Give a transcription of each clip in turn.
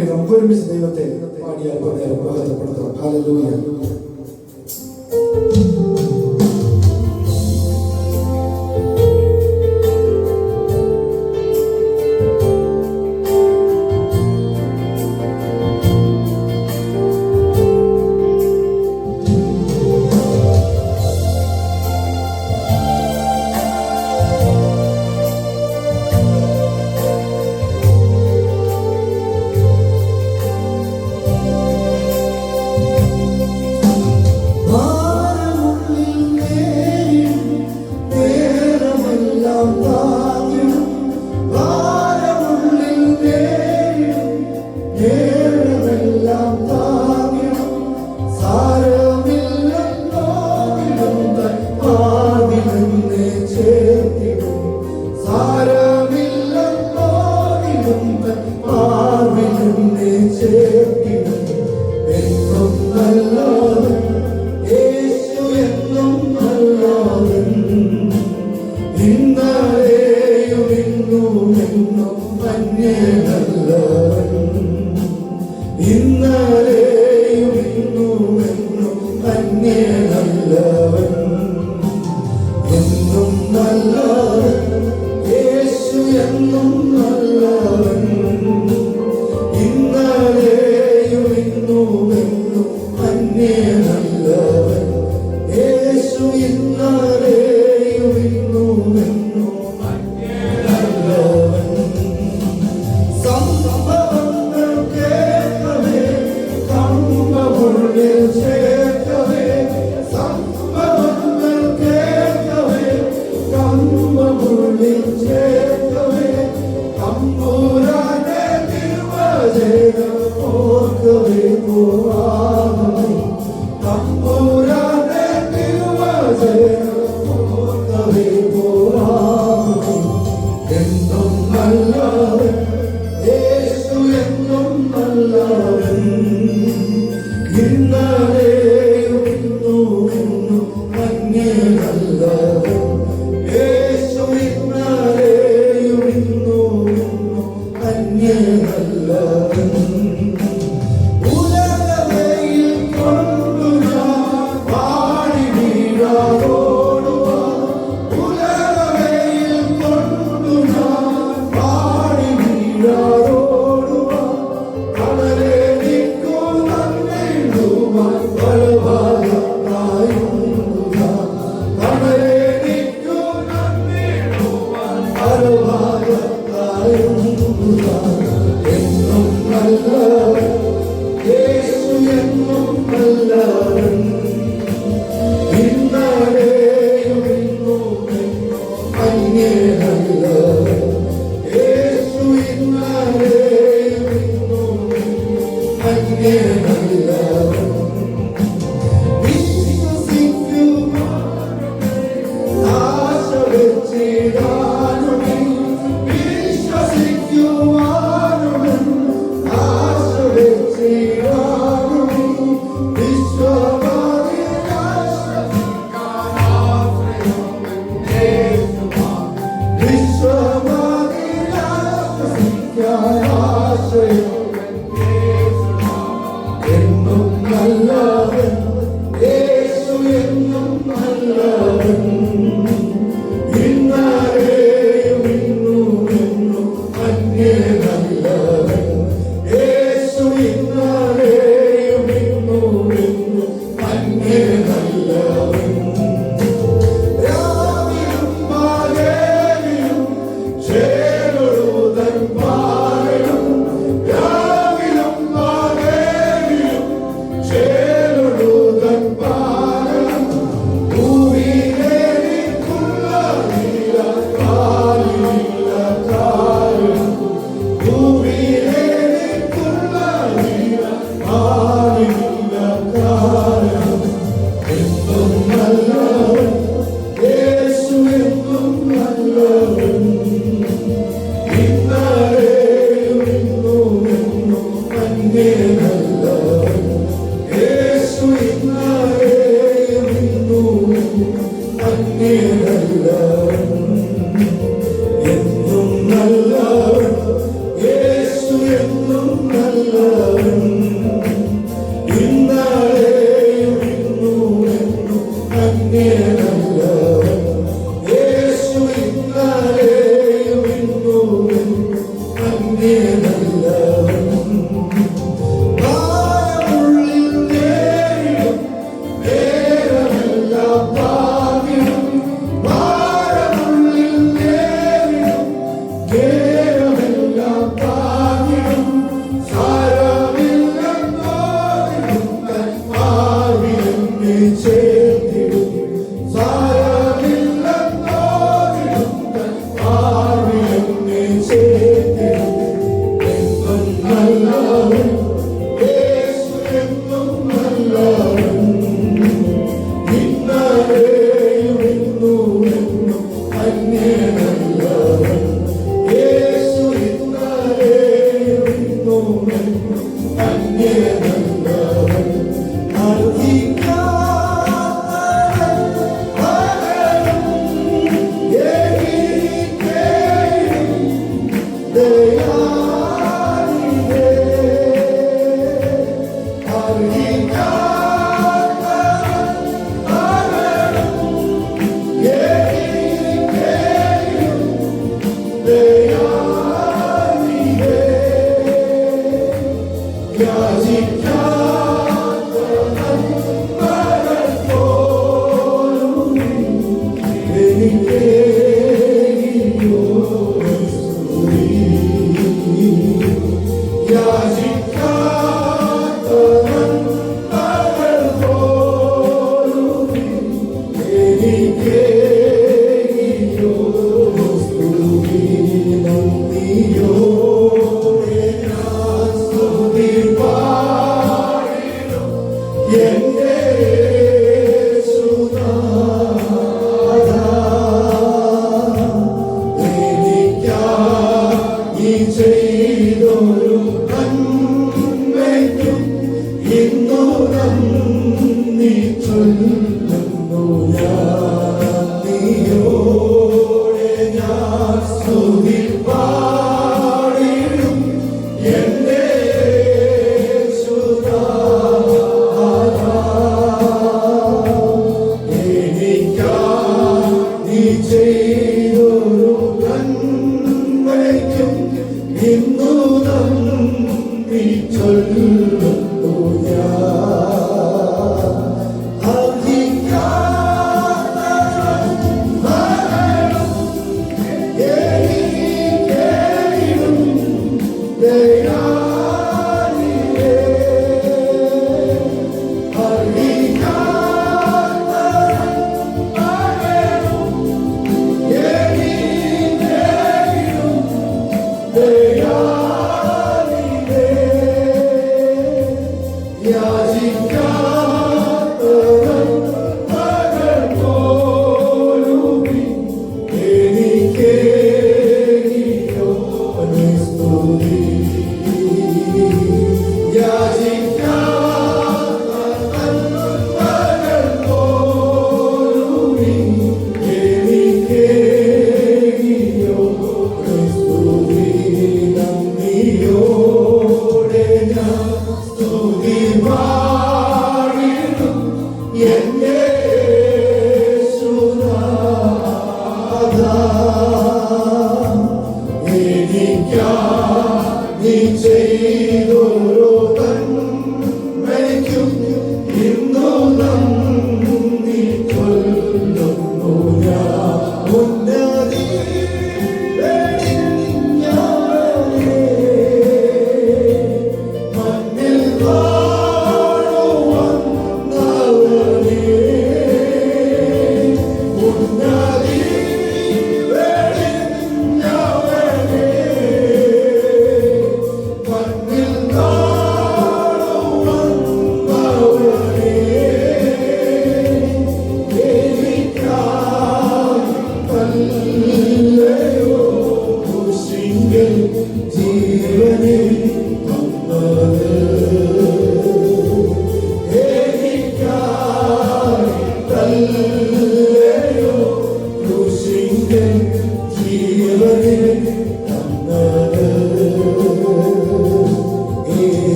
വേണ്ടി നമുക്ക് ഒരുമിച്ച് ദൈവത്തെ പാടിയാൽ മഹത്വപ്പെടുത്താം. ഹല്ലേലൂയ.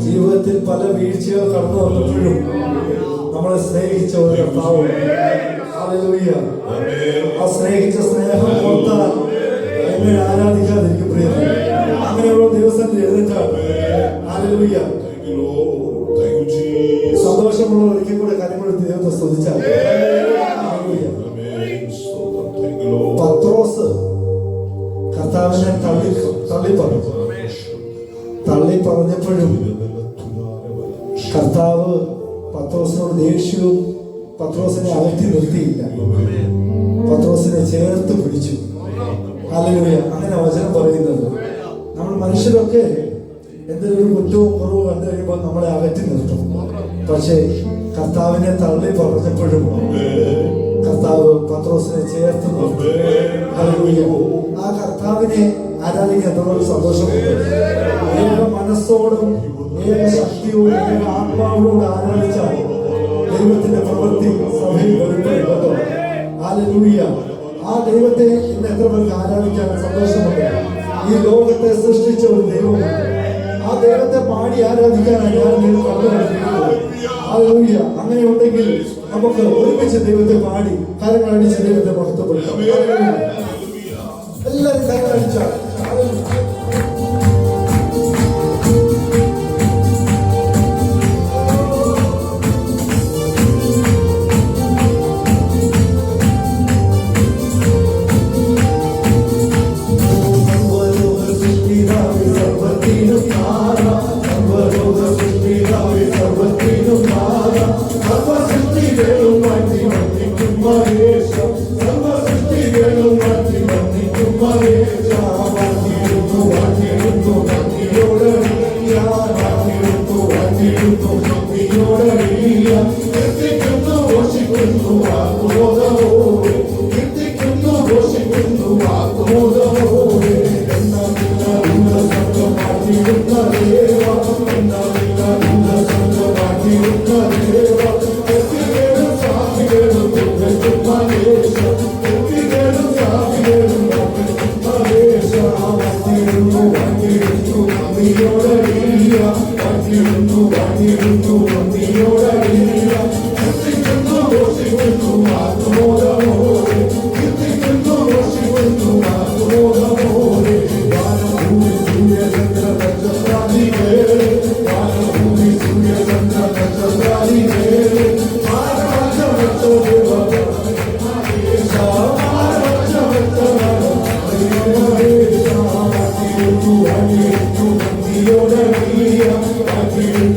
ജീവിതത്തിൽ പല വീഴ്ചകൾ കടന്നു വന്നപ്പോഴും നമ്മളെ സ്നേഹിച്ച ഒരു കർത്താവ്, ഹല്ലേലൂയ, ആ സ്നേഹിച്ച സ്നേഹം ഓർത്താൽ എന്നെ ആരാധിക്കാതിരിക്കും പ്രിയരെ. അങ്ങനെയുള്ള ദിവസത്തിൽ എഴുന്നേറ്റാൽ ഹല്ലേലൂയ, സന്തോഷമുള്ള ഒരിക്കൽ കൂടെ കരങ്ങളെടുത്ത് ദൈവത്തെ സ്തുതിച്ചാൽ. പത്രോസ് കർത്താവിനെ തള്ളി പറഞ്ഞപ്പോഴും കർത്താവ് പത്രോസിനോട് ദേഷ്യവും പത്രോസിനെ അകറ്റി നിർത്തിയില്ല, പത്രോസിനെ ചേർത്ത് പിടിച്ചു. ഹല്ലേലൂയ. അങ്ങനെ വചനം പറയുന്നത് നമ്മൾ മനുഷ്യരൊക്കെ എന്തെങ്കിലും കുറ്റവും കുറവും കണ്ടു കഴിയുമ്പോൾ നമ്മളെ അകറ്റി നിർത്തും. പക്ഷേ കർത്താവിനെ തള്ളി പറഞ്ഞപ്പോഴും കർത്താവ് പത്രോസിനെ ചേർത്ത് നിർത്തി. ഹല്ലേലൂയ. ആ കർത്താവിനെ ആരാധിക്കാൻ എത്രത്തോളം സന്തോഷമുണ്ട്. ഏക മനസ്സോടും ഏക ശക്തിയോടും ഏക ആത്മാവോടും ആരാധിച്ചാൽ ദൈവത്തിന്റെ പ്രവൃത്തി സഭയിൽ വെളിപ്പെടുന്നുണ്ടോ? ഹല്ലേലൂയ. ആ ദൈവത്തെ ഇന്ന് എത്ര പേർക്ക് ആരാധിക്കാൻ സന്തോഷമുണ്ട്? ഈ ലോകത്തെ സൃഷ്ടിച്ച ഒരു ദൈവമുണ്ട്. ആ ദൈവത്തെ പാടി ആരാധിക്കാനാണ് ഞാൻ നിങ്ങൾ കണ്ടുകൊണ്ടിരിക്കുന്നത്. ഹല്ലേലൂയ. അങ്ങനെ ഉണ്ടെങ്കിൽ നമുക്ക് ഒരുമിച്ച് ദൈവത്തെ പാടി കരങ്ങളടിച്ച് ദൈവത്തെ മഹത്വപ്പെടുത്താം. എല്ലാവരും കരങ്ങളടിച്ചാൽ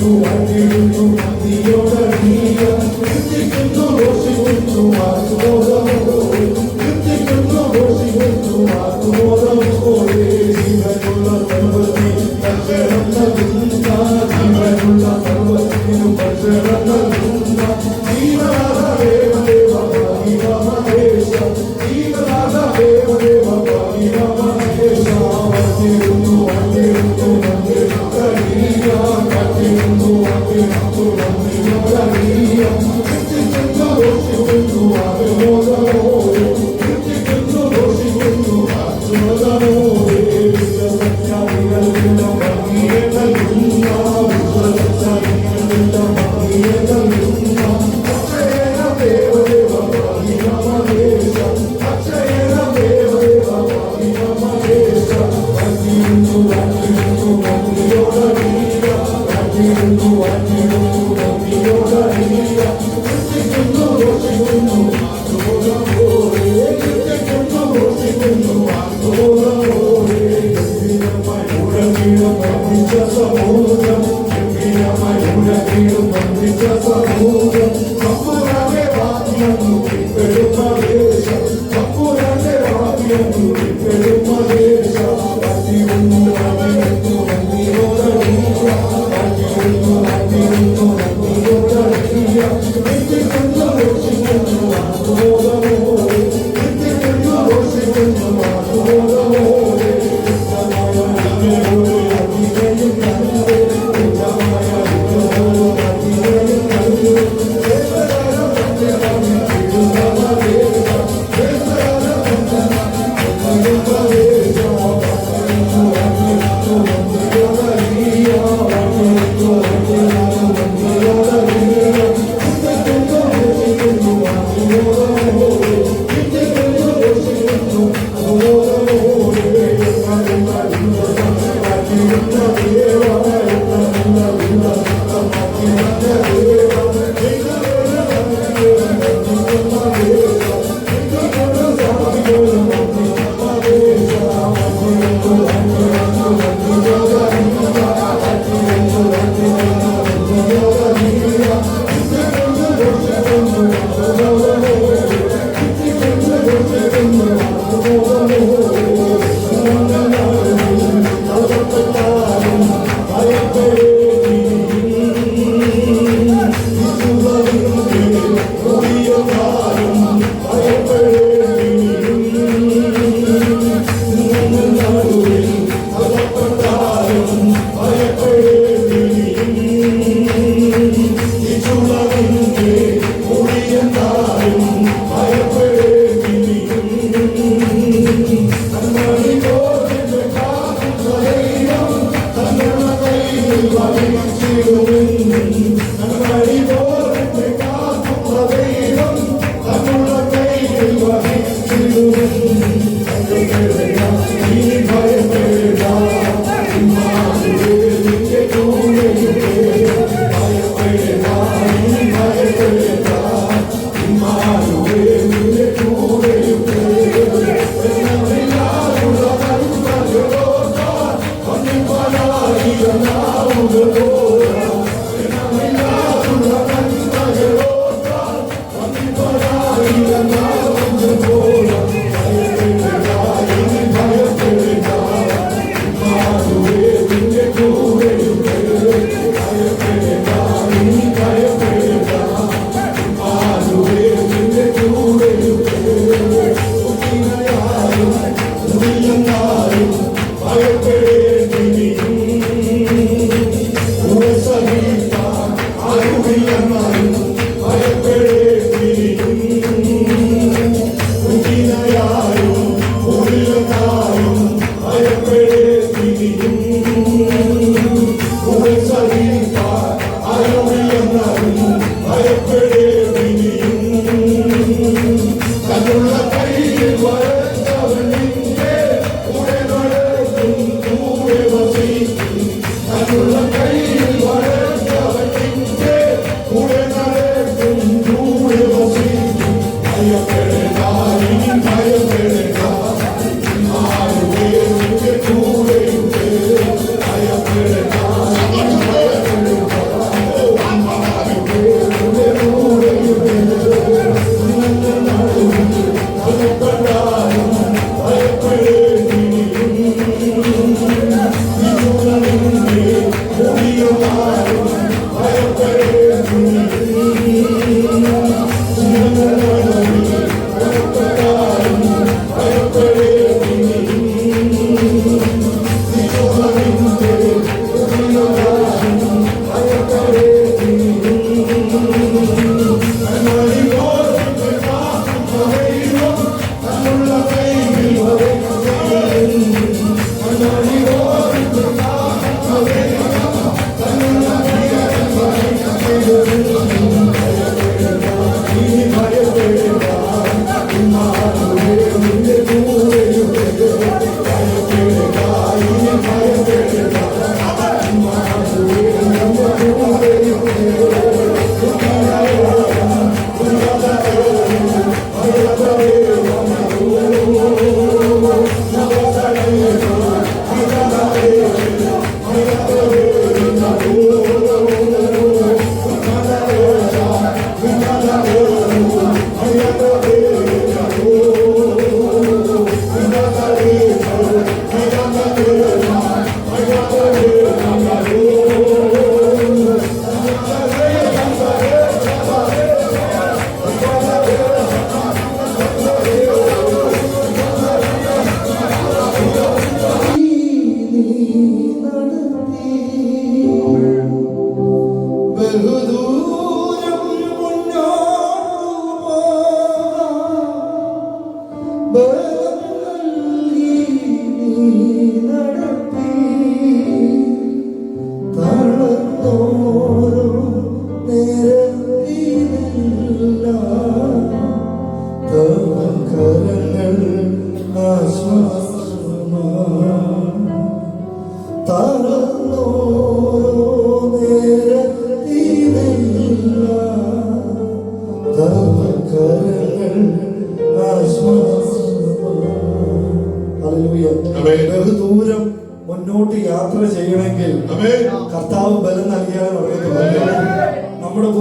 You Hallelujah.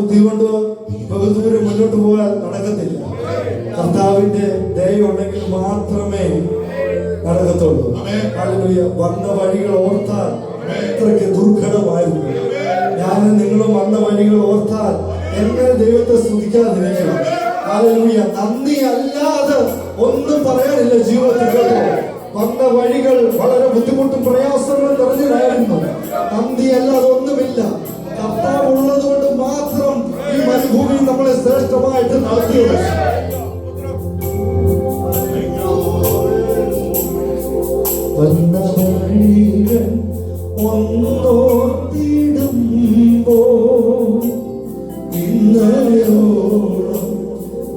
ബുദ്ധി കൊണ്ട് ബഹുദൂരം മുന്നോട്ട് പോകാൻ നടക്കത്തില്ല. കർത്താവിന്റെ ദയ ഉണ്ടെങ്കിൽ മാത്രമേ നടക്കത്തുള്ളൂ. ഹല്ലേലൂയ. വന്ന വഴികൾ ഓർത്താൽ എത്രയ്ക്ക് ദുർഘടമായിരുന്നു. ഞാനും നിങ്ങളും വന്ന വഴികൾ ഓർത്താൽ എങ്ങനെ ദൈവത്തെ സ്തുതിക്കാതിരിക്കണം. ഹല്ലേലൂയ. നന്ദി അല്ലാതെ ഒന്നും പറയാനില്ല ജീവിതത്തിൽ. വന്ന വഴികൾ വളരെ ബുദ്ധിമുട്ടും പ്രയാസങ്ങളും നിറഞ്ഞതായിരുന്നു. നന്ദി അല്ലാതെ ഒന്നുമില്ല. കർത്താവ് ഉള്ളത് കൊണ്ട് മാത്രം ഈ മരുഭൂമിയിൽ നമ്മളെ ശ്രേഷ്ഠമായിട്ട് നടത്തിയത്. വന്ന വഴികൾ ഒന്നോർത്തിടുമ്പോ ഇന്നയോളം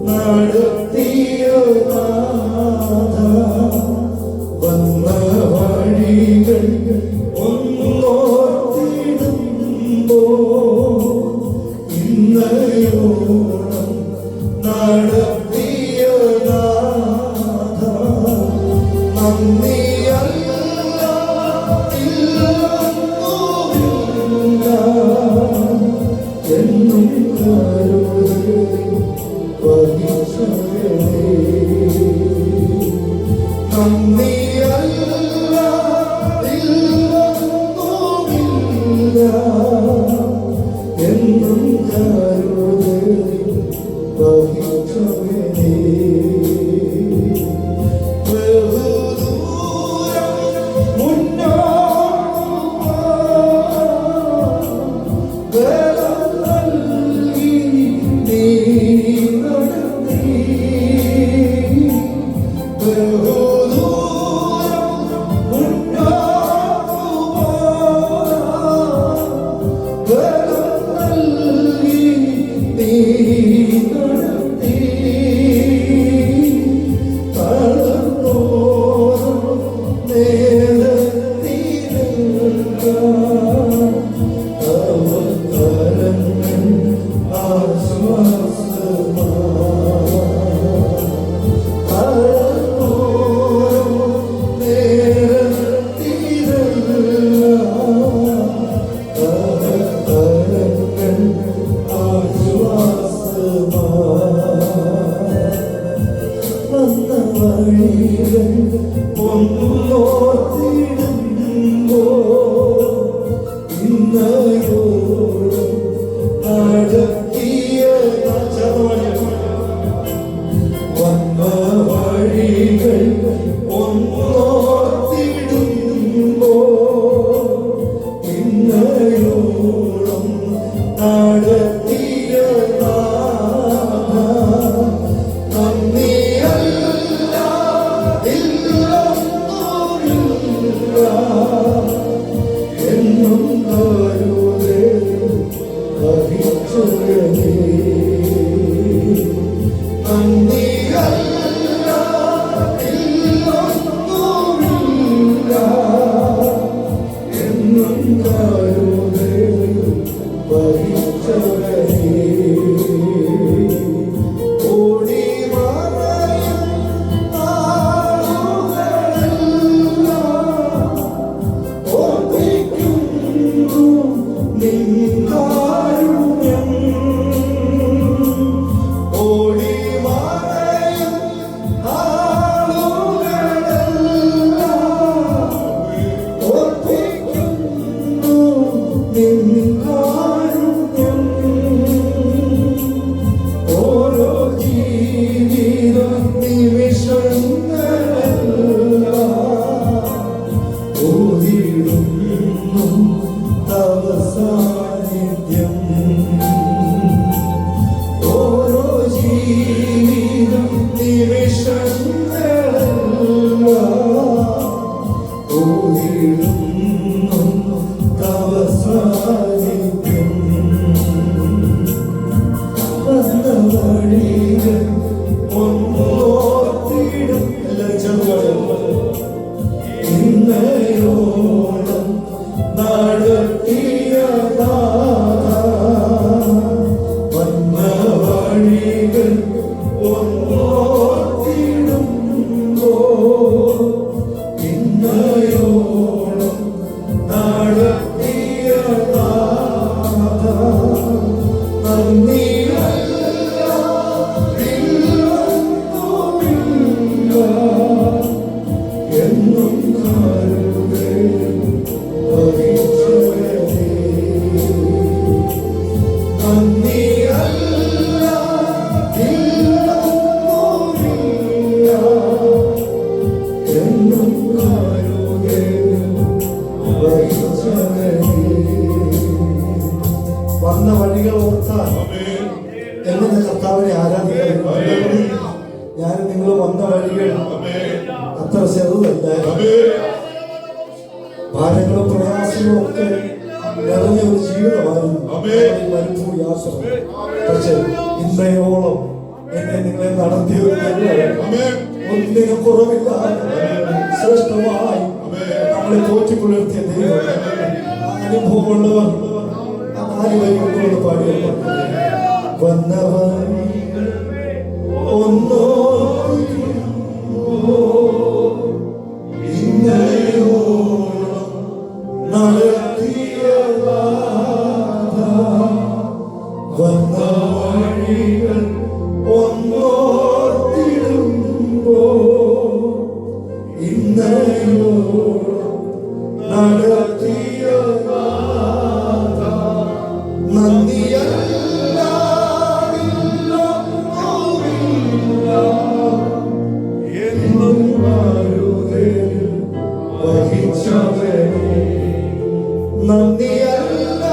നടത്തിയ നാഥ. വന്ന വഴികൾ ഒന്നോർത്തിടുമ്പോ ഇന്നയോളം നടത്തിയ നാഥ. നന്ദി എന്നും എന്നും കരുതലും വഹിച്ചവനേ. നന്ദിയല്ല ഇല്ലൊന്നുമില്ല, എന്നും കരുതലും വഹിച്ചവനേ. വന്ന വഴികൾ ഓർത്താൽ എങ്ങനെ കർത്താവിനെ ആരാധിക്കാൻ. ഞാൻ നിങ്ങൾ വന്ന വഴികൾ അത്ര ചെറുതല്ല. ഭാരങ്ങളും പ്രയാസങ്ങളും ഒക്കെ നിറഞ്ഞ ഒരു ജീവിതമായിരുന്നു മരുഭൂമി യാത്ര. പക്ഷെ ഇന്നയോളം എന്നെ നിങ്ങളെ നടത്തിയത് ഒന്നിനും കുറവില്ലാതെ ശ്രേഷ്ഠമായി നമ്മളെ പോറ്റി പുലർത്തിയ ദൈവം. അനുഭവമുള്ളവർ ആ 4 വരി കൊണ്ടുകൊണ്ട് പാടിയ വന്നവർ ഒന്നോ നടത്തിയ വന്ന വഴികൾ ഒന്നോർത്തിടുമ്പോ ഇന്നയോ നടത്തിയ നന്ദിയല്ല എന്നും വഹിച്ചവനേ. നന്ദിയല്ല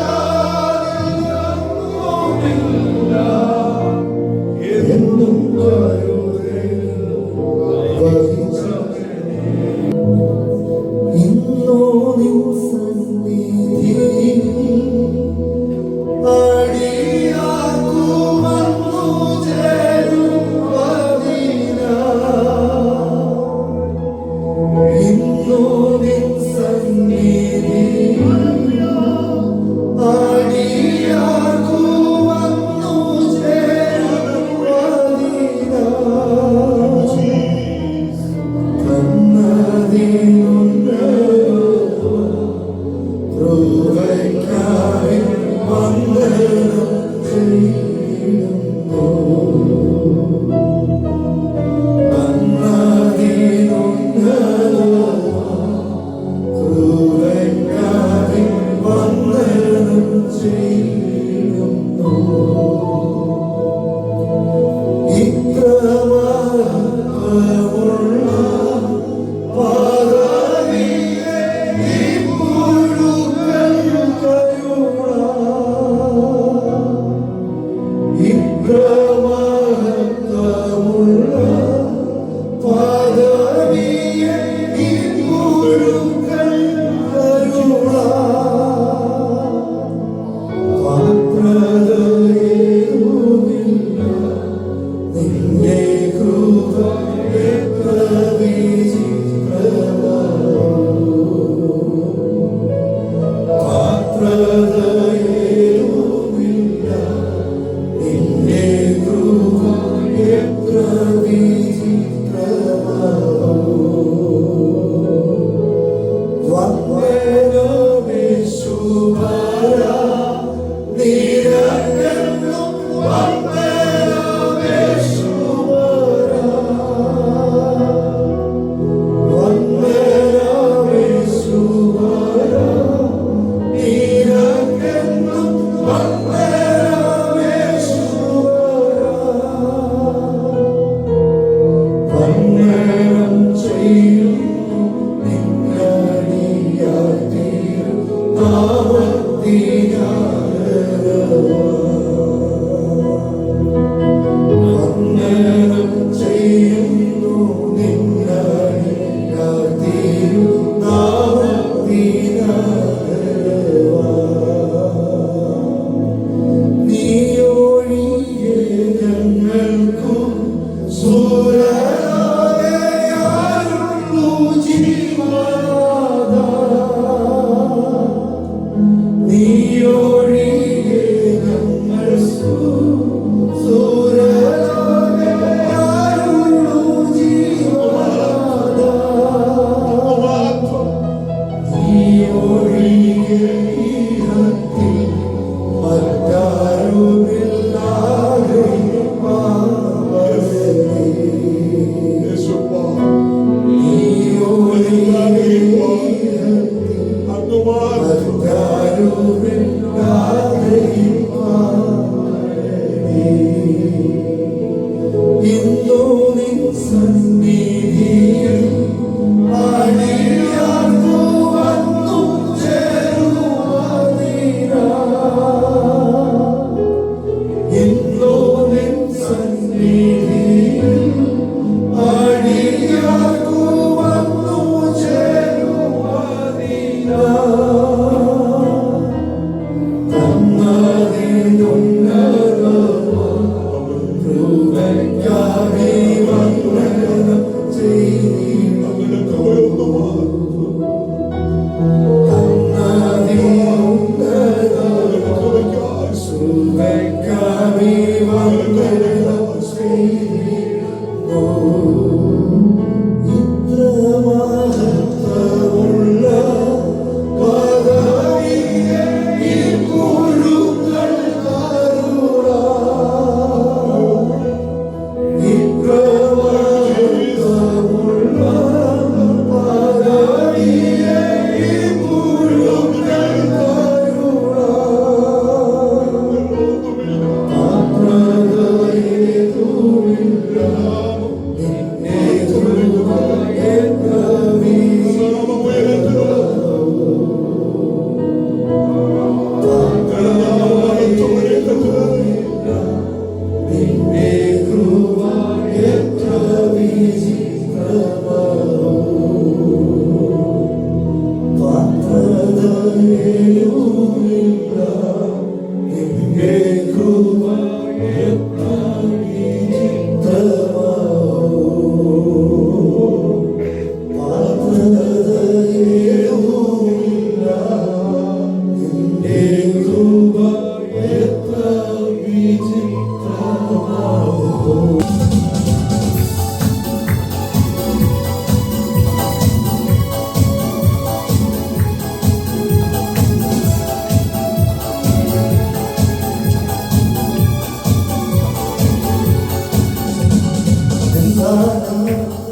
എന്നും വഹിച്ചവനേ.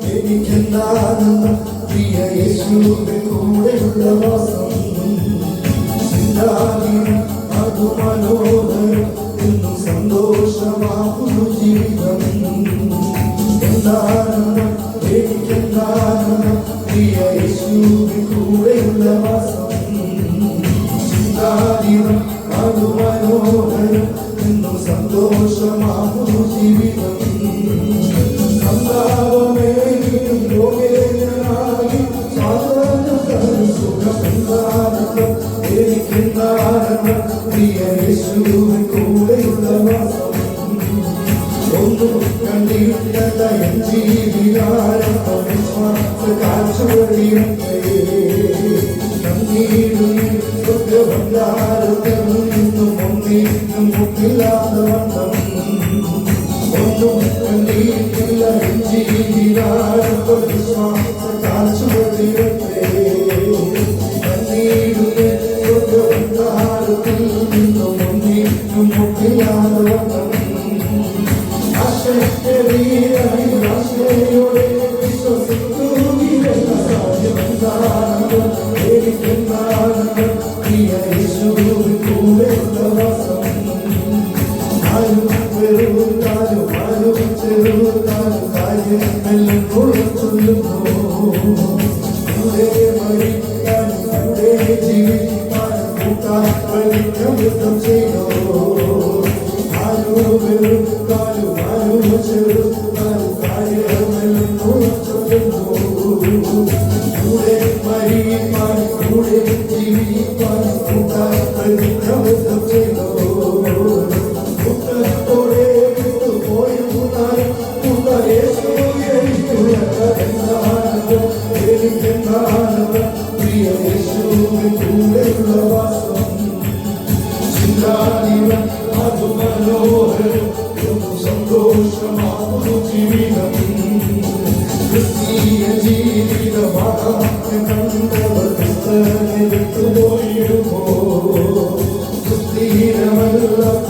എനിക്കെന്താണെന്ന് പ്രിയ യേശുവിൻ കൂടെയുള്ള വാസം അതു മനോഹരം എന്നും സന്തോഷമാകുന്നു ജീവിതം എന്താണെന്ന് എനിക്കെന്താണെന്ന് പ്രിയ യേശുവിൻ കൂടെയുള്ള വാസം അതു മനോഹരം എന്നും സന്തോഷമാകുന്നു ജീവിതം കൂടെയുള്ള വാസം ഒന്നും കണ്ടിട്ടല്ല എൻ ജീവിതകാലം കാഴ്ചവഴിയൊക്കെ സ്വർഗഭണ്ഡാരത്തിൽ നിന്നും ഒന്നിനും മുക്കില്ലാത്ത വണ്ണം ഒന്നും കണ്ടിട്ടില്ല എൻ ജീവിതകാലം കാഴ്ചവഴിയൊക്കെ സ്വർഗഭണ്ഡാരത്തിൽ നിന്നും ഒന്നിനും മുക്കില്ലാത്ത വണ്ണം ആശയോടെ വിശ്വസിക്കുകയില്ല സാധ്യമെന്താണെന്ന് എനിക്കെന്താണെന്ന് പ്രിയ യേശുവിൻ കൂടെയുള്ള വാസം ആരും വെറുതാലും ആരും ചെറുതാലും കാര്യമെല്ലാം ചൊല്ലുന്നു കൂടെ മരിക്കാനും കൂടെ ജീവിക്കാനും കൂട്ടാൻ ചെയ്തോ ആരും വെറുതാലും ആരും ചെറുതാലും കാര്യമെല്ലാം ചൊല്ലുന്നു കൂടെ മരിക്കാനും കൂടെ ജീവിക്കാനും കൂട്ടാൻ ചെയ്തോ കൂട്ടത്തോടെ വിട്ടുപോയിരുന്നാലും എനിക്കെന്താണെന്ന് പ്രിയ യേശുവിൻ കൂടെയുള്ള വാസം ചിന്താതീവൻ അതു മനോഹരം സന്തോഷമാകുന്നു ജീവിതം ക്രിസ്തീയ ജീവിതമാകാം കണ്ടവർ വിട്ടുപോയിടുമോ സുസ്ഥിരമല്ലാത്ത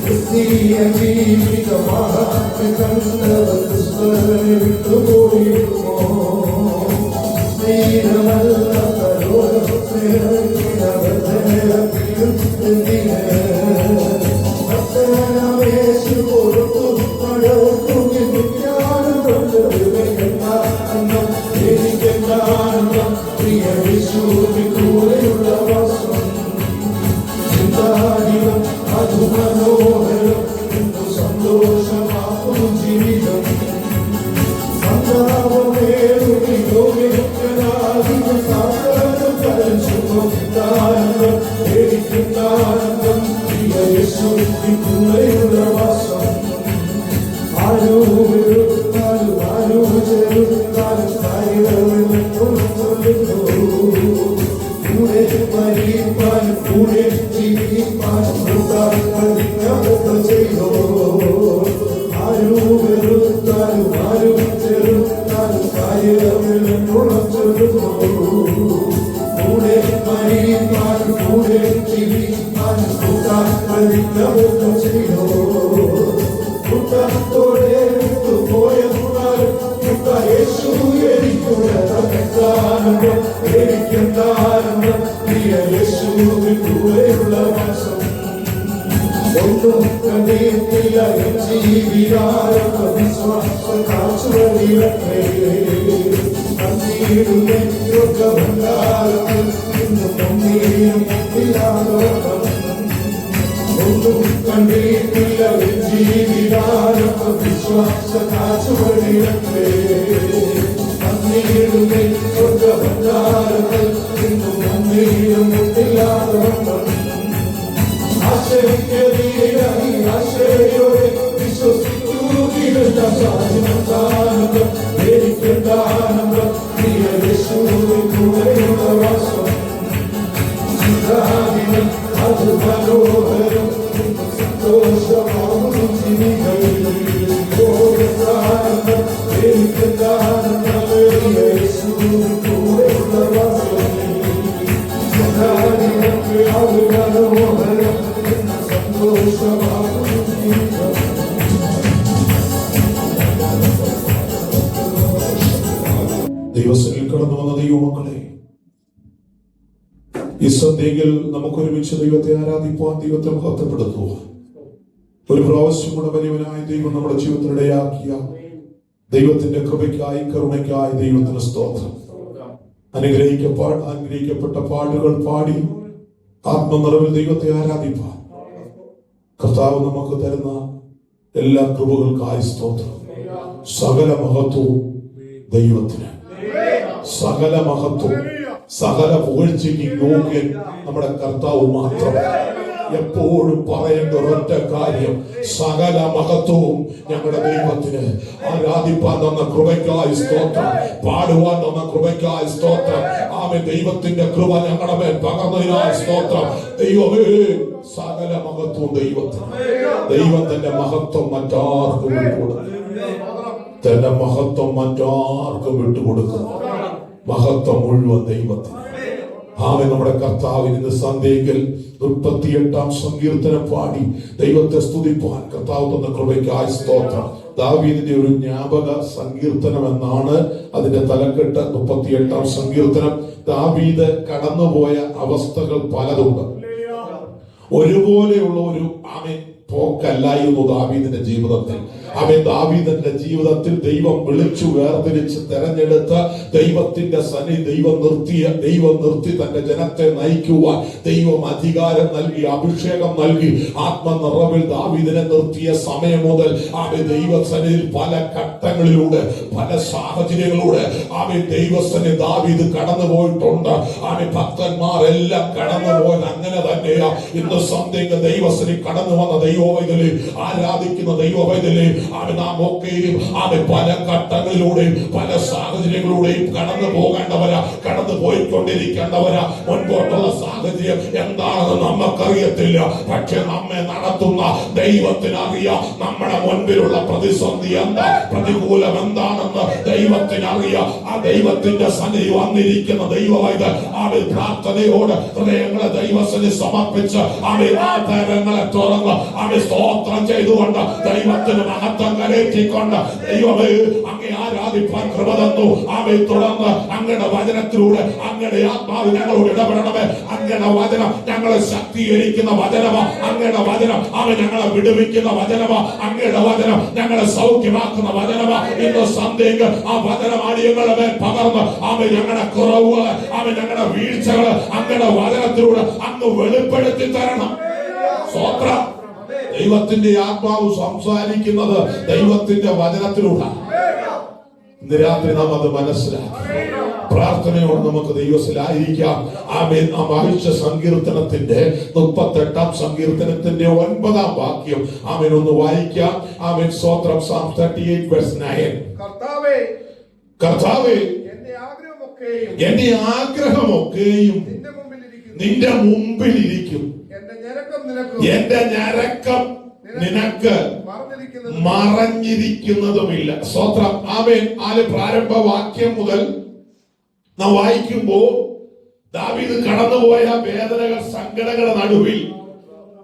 ക്രിസ്തീയ ജീവിതമാകാം കണ്ടവർ വിട്ടുപോയിടുമോ സ്ഥിരമല്ലാത്ത യേശു കൊടുത്തു എനിക്കെന്താണെന്ന് പ്രിയ യേശുവിൻ കൂടെയുള്ള വാസം ചിന്താതീവൻ അതു മനോഹരം എന്നു സന്തോഷമാകുന്നു ജീവിതം എനിക്കെന്താണെന്ന് മരിപ്പാൻ കൂടെ ജീവിപ്പാൻ ചെയ്തോ ആരും വെറുത്താലും ആരും ചെറുത്താലും കാര്യമില്ലെന്നുറച്ചെടുത്തോ കൂടെ മരിപ്പാൻ കൂടെ ജീവിപ്പാൻ ചെയ്തോ കൂട്ടത്തോടെ പോയെന്നാലും യേശു എനിക്കെന്താനന്ദം പ്രിയ യേശുവിൻ കൂടെയുള്ള വാസം ഒന്നും കണ്ടിട്ടില്ല ജീവിതാരംഭ വിശ്വാസ കാച്ചുവഴിയത്രേ നന്ദിയിടുന്നേ യോഗമല്ലാലും ഇന്നും നന്ദിയും ഇല്ലാതോളം ഒന്നും കണ്ടിട്ടില്ല ജീവിതാരംഭ വിശ്വാസ കാച്ചുവഴിയത്രേ നന്ദിയിടുന്നേ യോഗമല്ലാലും ഇന്നും നന്ദിയും ഇല്ലാതോളം ആശയോടെ വിശ്വസിക്കുന്ന സാധ്യതാനന്ദം എനിക്കെന്താനന്ദം പ്രിയ യേശുവിൻ കൂടെയുള്ള വാസം ചിന്താവിനം അത് മനോഹരം സന്തോഷമാകും ജീവിതം എനിക്കെന്താനന്ദം പ്രിയ യേശുവിൻ കൂടെയുള്ള വാസം ചിന്താവിനം അത് മനോഹരം ദൈവസനിൽ കടന്നു വന്ന ദൈവമക്കളെ, ഈ സന്ധ്യയിൽ നമുക്കൊരുമിച്ച് ദൈവത്തെ ആരാധിക്കുവാൻ, ദൈവത്തെ മഹത്വപ്പെടുത്തുവാൻ ഒരു പ്രാവശ്യം കൂടെ വലിയവനായ ദൈവം നമ്മുടെ ജീവിതത്തിനിടയാക്കിയ ദൈവത്തിന്റെ കൃപയ്ക്കായി കരുണയ്ക്കായി ദൈവത്തിന് സ്തോത്രം. അനുഗ്രഹിക്കപ്പെട്ട പാട്ടുകൾ പാടി ആത്മനിറവിൽ ദൈവത്തെ ആരാധിപ്പാൻ കർത്താവ് നമുക്ക് തരുന്ന എല്ലാ കൃപകൾക്കായി സ്തോത്രം. സകല മഹത്വവും ദൈവത്തിന്, സകല മഹത്വവും സകല പുകഴ്ചയ്ക്ക് യോഗ്യൻ നമ്മുടെ കർത്താവ് മാത്രം. എപ്പോഴും പറയേണ്ട ഒരൊറ്റ കാര്യം, സകല മഹത്വവും ഞങ്ങളുടെ ദൈവത്തിന്. ആരാധിപ്പാൻ തന്ന കൃപയ്ക്കായി സ്തോത്രം, പാടുവാൻ തന്ന കൃപയ്ക്കായി സ്തോത്രം. ആമേൻ. ദൈവത്തിന്റെ കൃപ ഞങ്ങളുടെ മേൽ പകർന്നതിനായി സ്തോത്രം. ദൈവമേ, സകല മഹത്വവും ദൈവത്തിന്. ദൈവം തന്റെ മഹത്വം മറ്റാർക്കും വിട്ടുകൊടുക്കും. തന്റെ മഹത്വം മറ്റാർക്കും വിട്ടുകൊടുക്കുന്നു. മഹത്വം മുഴുവൻ ദൈവത്തിന്. ആമേൻ. നമ്മുടെ കർത്താവിന് ഇന്ന് സന്ധ്യയിൽ 38-ാം സങ്കീർത്തനം പാടി ദൈവത്തെ സ്തുതിപ്പാൻ കർത്താവ് തന്ന കൃപയ്ക്കായി സ്തോത്രം. ദാവീദിന്റെ ഒരു ജ്ഞാപക സങ്കീർത്തനം എന്നാണ് അതിന്റെ തലക്കെട്ട്. 38-ാം സങ്കീർത്തനം. ദാവീദ് കടന്നുപോയ അവസ്ഥകൾ പലതുണ്ട്. ഒരുപോലെയുള്ള ഒരു പോക്കല്ലായിരുന്നു ദാവീദിന്റെ ജീവിതത്തിൽ. ദാവീദിന്റെ ജീവിതത്തിൽ ദൈവം വിളിച്ചു വേർതിരിച്ച് തെരഞ്ഞെടുത്ത ദൈവത്തിന്റെ ദൈവം നിർത്തി തന്റെ ജനത്തെ നയിക്കുവാൻ ദൈവം അധികാരം നൽകി, അഭിഷേകം നൽകി. ആത്മനിറവിൽ ദാവീദിനെ നിർത്തിയ സമയം മുതൽ ദൈവസന്നിധിയിൽ പല ഘട്ടങ്ങളിലൂടെ, പല സാഹചര്യങ്ങളിലൂടെ ദൈവസന്നിധി ദാവീദ് കടന്നു പോയിട്ടുണ്ട്. ഭക്തന്മാരെല്ലാം കടന്നു പോയത് അങ്ങനെ തന്നെയാ. ഇന്ന് സന്ധ്യയ്ക്ക് ദൈവസന്നിധി കടന്നു വന്ന ദൈവവൈതലേ, ആരാധിക്കുന്ന ദൈവവൈതലേ, നാം ഒക്കെയും പല ഘട്ടങ്ങളിലൂടെയും പല സാഹചര്യങ്ങളിലൂടെയും കടന്നു പോകേണ്ടവരാ, കടന്നു പോയിക്കൊണ്ടിരിക്കേണ്ടവരാ. മുൻപോട്ടുള്ള സാഹചര്യം എന്താണെന്ന് നമുക്കറിയത്തില്ല, പക്ഷെ നമ്മെ നടത്തുന്ന ദൈവത്തിനറിയാം. നമ്മുടെ മുൻപിലുള്ള പ്രതിസന്ധി എന്താ, പ്രതികൂലം എന്താണെന്ന് ദൈവത്തിനറിയാം. ആ ദൈവത്തിന്റെ സന്നിധി വന്നിരിക്കുന്ന ദൈവവൈതൽ പ്രാർത്ഥനയോട് ഹൃദയങ്ങളെ ദൈവസന്നിധി സമർപ്പിച്ച് ആധാരങ്ങളെ തുറന്ന് സ്തോത്രം ചെയ്തുകൊണ്ട് ദൈവത്തിന് മഹത്വം കരേറ്റിക്കൊണ്ട് ദൈവമേ അങ്ങേ ആരാധിപ്പാൻ കൃപ തന്നു. തുടർന്ന് അങ്ങയുടെ വചനത്തിലൂടെ അങ്ങയുടെ ആത്മാവ് ഞങ്ങളോട് ഇടപെടണമേ. അങ്ങയുടെ വചനം ഞങ്ങളെ ശക്തീകരിക്കുന്ന വചനമാ. അങ്ങയുടെ വചനം ഞങ്ങളെ വിടുവിക്കുന്ന വചനമാ. അങ്ങയുടെ വചനം ഞങ്ങളെ സൗഖ്യമാക്കുന്ന വചനമാ. ഇന്ന് സന്ധ്യയ്ക്ക് ആ വചനമാടിയങ്ങളുടെ മേൽ പകർന്ന് ഞങ്ങളുടെ കുറവുകള്, ഞങ്ങളുടെ വീഴ്ചകള് അങ്ങയുടെ വചനത്തിലൂടെ അങ്ങ് വെളിപ്പെടുത്തി തരണം. സ്തോത്രം. ദൈവത്തിന്റെ ആത്മാവ് സംസാരിക്കുന്നത് ദൈവത്തിന്റെ വചനത്തിലൂടെ. ഇന്ന് രാത്രി നാം അത് മനസ്സിലാക്കി പ്രാർത്ഥനയോട് നമുക്ക് ദൈവത്തിലായിരിക്കാം. ആമേൻ. നാം വായിച്ച സങ്കീർത്തനത്തിന്റെ 38-ാം സങ്കീർത്തനത്തിന്റെ 9-ാം വാക്യം ആമേൻ ഒന്ന് വായിക്കാം. ആമേൻ. സ്തോത്രം. Psalm 38:9. കർത്താവേ, എന്റെ ആഗ്രഹമൊക്കെയും നിന്റെ മുമ്പിൽ ഇരിക്കും. എന്റെ ഞരക്കം നിനക്ക് മറഞ്ഞിരിക്കുന്നതുമില്ല. സ്തോത്രം. ആമേൻ. പ്രാരംഭ വാക്യം മുതൽ നാം വായിക്കുമ്പോ ദാവീദ് കടന്നുപോയ വേദനകൾ, സങ്കടങ്ങളുടെ നടുവിൽ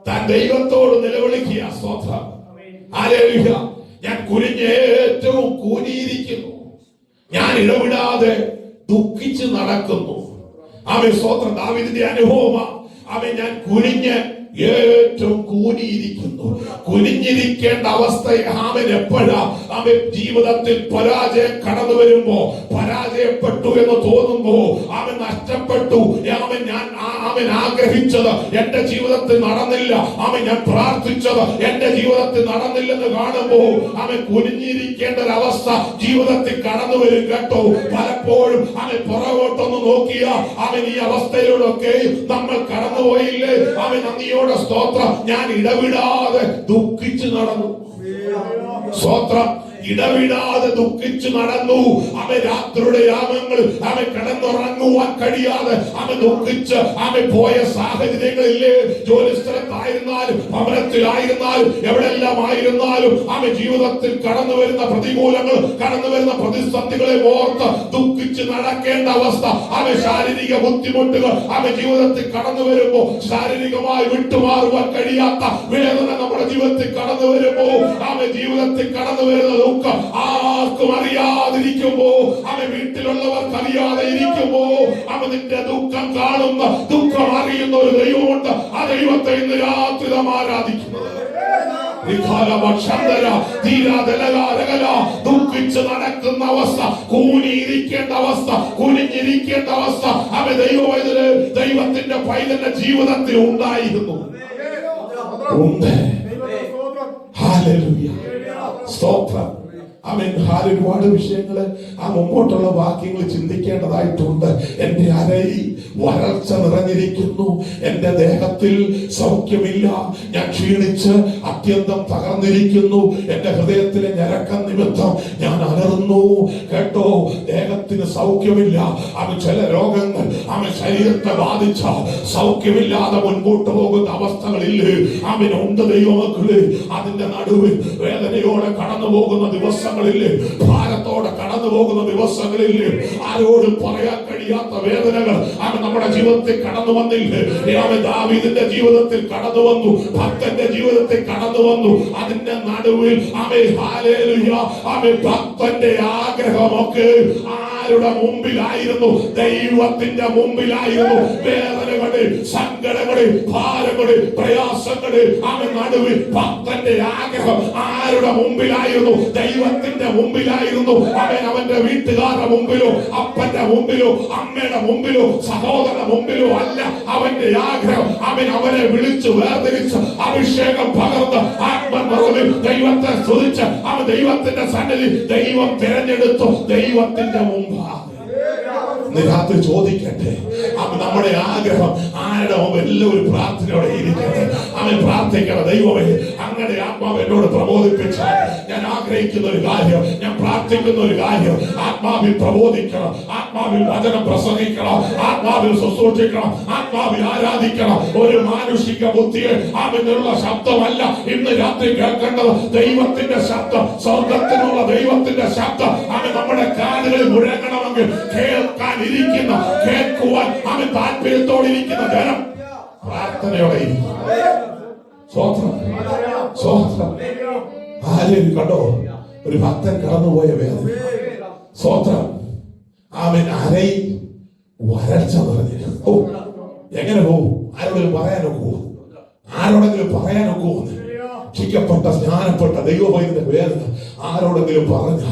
താൻ ദൈവത്തോട് നിലവിളിക്കുക. സ്തോത്രം. ഹല്ലേലൂയ. ഞാൻ ഏറ്റവും കൂനിയിരിക്കുന്നു, ഞാൻ ഇടവിടാതെ ദുഃഖിച്ച് നടക്കുന്നു. ആമേൻ. സ്തോത്രം. ദാവീദിന്റെ അനുഭവമാണ്. ആമേൻ. ഞാൻ ഏറ്റവും കൂനിയിരിക്കുന്നു. കുനിഞ്ഞിരിക്കേണ്ട അവസ്ഥ ആമൻ എപ്പോഴാ? ആമൻ ജീവിതത്തിൽ പരാജയം കടന്നു വരുമ്പോ, പരാജയപ്പെട്ടു എന്ന് തോന്നുമ്പോ, ആമൻ നഷ്ടപ്പെട്ടു, ആമൻ ആഗ്രഹിച്ചത് എന്റെ ജീവിതത്തിൽ നടന്നില്ല, ആമൻ ഞാൻ പ്രാർത്ഥിച്ചത് എന്റെ ജീവിതത്തിൽ നടന്നില്ലെന്ന് കാണുമ്പോ ആമൻ കുനിഞ്ഞിരിക്കേണ്ട ഒരു അവസ്ഥ ജീവിതത്തിൽ കടന്നു വരും കേട്ടോ. പലപ്പോഴും ആമൻ പുറകോട്ടൊന്ന് നോക്കിയ ആമൻ ഈ അവസ്ഥയിലൂടെ നമ്മൾ കടന്നുപോയില്ലേ? ആമൻ നന്ദിയോടെ സ്തോത്രം. ഞാൻ ഇടവിടാതെ ദുഃഖിച്ചു നടന്നു. സ്തോത്രം. ഇടവിടാതെ ദുഃഖിച്ചു നടന്നു. അവൻ രാത്രിയുടെ യാമങ്ങൾ അവൻ കിടന്നുറങ്ങുവാൻ കഴിയാതെ അവൻ ദുഃഖിച്ച് അവൻ പോയ സാഹചര്യങ്ങളില്ലേ? ജോലി സ്ഥലത്തായിരുന്നാലും ഭവനത്തിലായിരുന്നാലും എവിടെല്ലാം ആയിരുന്നാലും അവൻ ജീവിതത്തിൽ കടന്നു വരുന്ന പ്രതികൂലങ്ങൾ, കടന്നു വരുന്ന പ്രതിസന്ധികളെ ഓർത്ത് ദുഃഖിച്ച് നടക്കേണ്ട അവസ്ഥ, അവൻ ശാരീരിക ബുദ്ധിമുട്ടുകൾ അവൻ ജീവിതത്തിൽ കടന്നു വരുമ്പോ, ശാരീരികമായി വിട്ടുമാറുവാൻ കഴിയാത്ത വേദന നമ്മുടെ ജീവിതത്തിൽ കടന്നു വരുമ്പോ, അവൻ ജീവിതത്തിൽ കടന്നു വരുന്നത് ആർക്കും അറിയാതിരിക്കുമ്പോ, അവൻ വീട്ടിലുള്ളവർക്ക് അറിയാതെ ഇരിക്കുമ്പോ, അവൻ നിന്റെ ദുഃഖം കാണുന്ന, ദുഃഖം അറിയുന്ന ഒരു ദൈവമുണ്ട്. ആ ദൈവത്തെ ഇന്ന് രാത്രി നാം ആരാധിക്കുന്നത്. ദുഃഖിച്ച് നടക്കുന്ന അവസ്ഥ, കൂനിയിരിക്കേണ്ട അവസ്ഥ, കുനിഞ്ഞിരിക്കേണ്ട അവസ്ഥ അവൻ ദൈവത്തിന്റെ പൈതന്റെ ജീവിതത്തിൽ ഉണ്ടായിരുന്നു. ഉണ്ട്. ഹല്ലേലൂയ. സ്തോത്രം. ആമേൻ. ഒരുപാട് വിഷയങ്ങള് മുമ്പോട്ടുള്ള വാക്യങ്ങൾ ചിന്തിക്കേണ്ടതായിട്ടുണ്ട്. എന്റെ അരയിൽ വരൾച്ച നിറഞ്ഞിരിക്കുന്നു, എന്റെ ദേഹത്തിൽ സൗഖ്യമില്ല, ഞാൻ ക്ഷീണിച്ച് അത്യന്തം തകർന്നിരിക്കുന്നു, എന്റെ ഹൃദയത്തിലെ ഞരക്കം നിമിത്തം ഞാൻ അലറുന്നു. കേട്ടോ, ദേഹത്തിന് സൗഖ്യമില്ല. ചില രോഗങ്ങൾ ശരീരത്തെ ബാധിച്ച സൗഖ്യമില്ലാതെ മുൻപോട്ട് പോകുന്ന അവസ്ഥകളില്ലേ? ഉണ്ട് ദൈവമക്കളെ. അതിന്റെ നടുവിൽ വേദനയോടെ കടന്നു പോകുന്ന ദിവസങ്ങളില്ലേ? ഭാരത്തോടെ കടന്നു പോകുന്ന ദിവസങ്ങളില്ലേ? ആരോടും പറയാൻ കഴിയാത്ത വേദനകൾ നമ്മുടെ ജീവിതത്തിൽ കടന്നു വന്നില്ലേ? ദാവീദിന്റെ ജീവിതത്തിൽ കടന്നു വന്നു, ഭക്തന്റെ ജീവിതത്തിൽ കടന്നു വന്നു. അതിന്റെ നടുവിൽ ഹല്ലേലൂയ, ഭക്തന്റെ ആഗ്രഹമൊക്കെ ആരുടെ മുമ്പിലായിരുന്നു? ദൈവത്തിന്റെ മുമ്പിലായിരുന്നു. വേദനകള്, സങ്കടങ്ങള്, ഭാരങ്ങള്, പ്രയാസങ്ങള് നടുവിൽ ഭക്തന്റെ ആഗ്രഹം ആരുടെ മുമ്പിലായിരുന്നു? ദൈവത്തിന്റെ മുമ്പിലായിരുന്നു. അവന്റെ വീട്ടുകാരുടെ മുമ്പിലോ, അപ്പന്റെ മുമ്പിലോ, അമ്മയുടെ മുമ്പിലോ, സഹോദരന്റെ മുമ്പിലോ അല്ല അവന്റെ ആഗ്രഹം. അവനെ വിളിച്ചു വേർതിരിച്ച് അഭിഷേകം പകർന്ന് ആത്മനിറവിൽ ദൈവത്തെ സ്തുതിച്ച് ദൈവത്തിന്റെ സന്നിധി ദൈവം തിരഞ്ഞെടുത്തു. ദൈവത്തിന്റെ മുമ്പാണ്. രാത്രി ചോദിക്കട്ടെ, നമ്മുടെ ആഗ്രഹം ആരുടെ മുമ്പ് എല്ലാവരും പ്രാർത്ഥനയോടെ ഇരിക്കട്ടെ. അവൻ പ്രാർത്ഥിക്കണം. ദൈവമേ, അങ്ങനെ ആത്മാവ് എന്നോട് പ്രബോധിപ്പിച്ച ഞാൻ ആഗ്രഹിക്കുന്ന ഒരു കാര്യം, ഞാൻ പ്രാർത്ഥിക്കുന്ന ഒരു കാര്യം ആത്മാവിൽ പ്രബോധിക്കണം, ആത്മാവിൽ വചനം പ്രസംഗിക്കണം, ആത്മാവിൽ ശുശ്രൂഷിക്കണം, ആത്മാവിൽ ആരാധിക്കണം. ഒരു മാനുഷിക ബുദ്ധിയെ അവനുള്ള ശബ്ദമല്ല ഇന്ന് രാത്രി കേൾക്കേണ്ടത്. ദൈവത്തിന്റെ ശബ്ദം, സ്വർഗത്തിനുള്ള ദൈവത്തിന്റെ ശബ്ദം അവൻ നമ്മുടെ കാതുകളിൽ മുഴങ്ങണമെങ്കിൽ കേൾക്കാനിരിക്കുന്ന, കേൾക്കുവാൻ അവൻ താല്പര്യത്തോടിരിക്കുന്ന ജനം പ്രാർത്ഥനയോടെ ഇരിക്കും. സ്വോത്രം, സ്വോത്രം. ആരെയും കണ്ടോ? ഒരു ഭക്തൻ കടന്നുപോയ വേദന. സ്വോത്രം. അവൻ അരയിൽ വരൾച്ച നിറഞ്ഞു. എങ്ങനെ പോകും? ആരോടെങ്കിലും പറയാനൊക്കൂ? ആരോടെങ്കിലും പറയാനൊക്കൂ? രക്ഷിക്കപ്പെട്ട സ്നാനപ്പെട്ട ദൈവഭയന്റെ വേദന ആരോടെങ്കിലും പറഞ്ഞ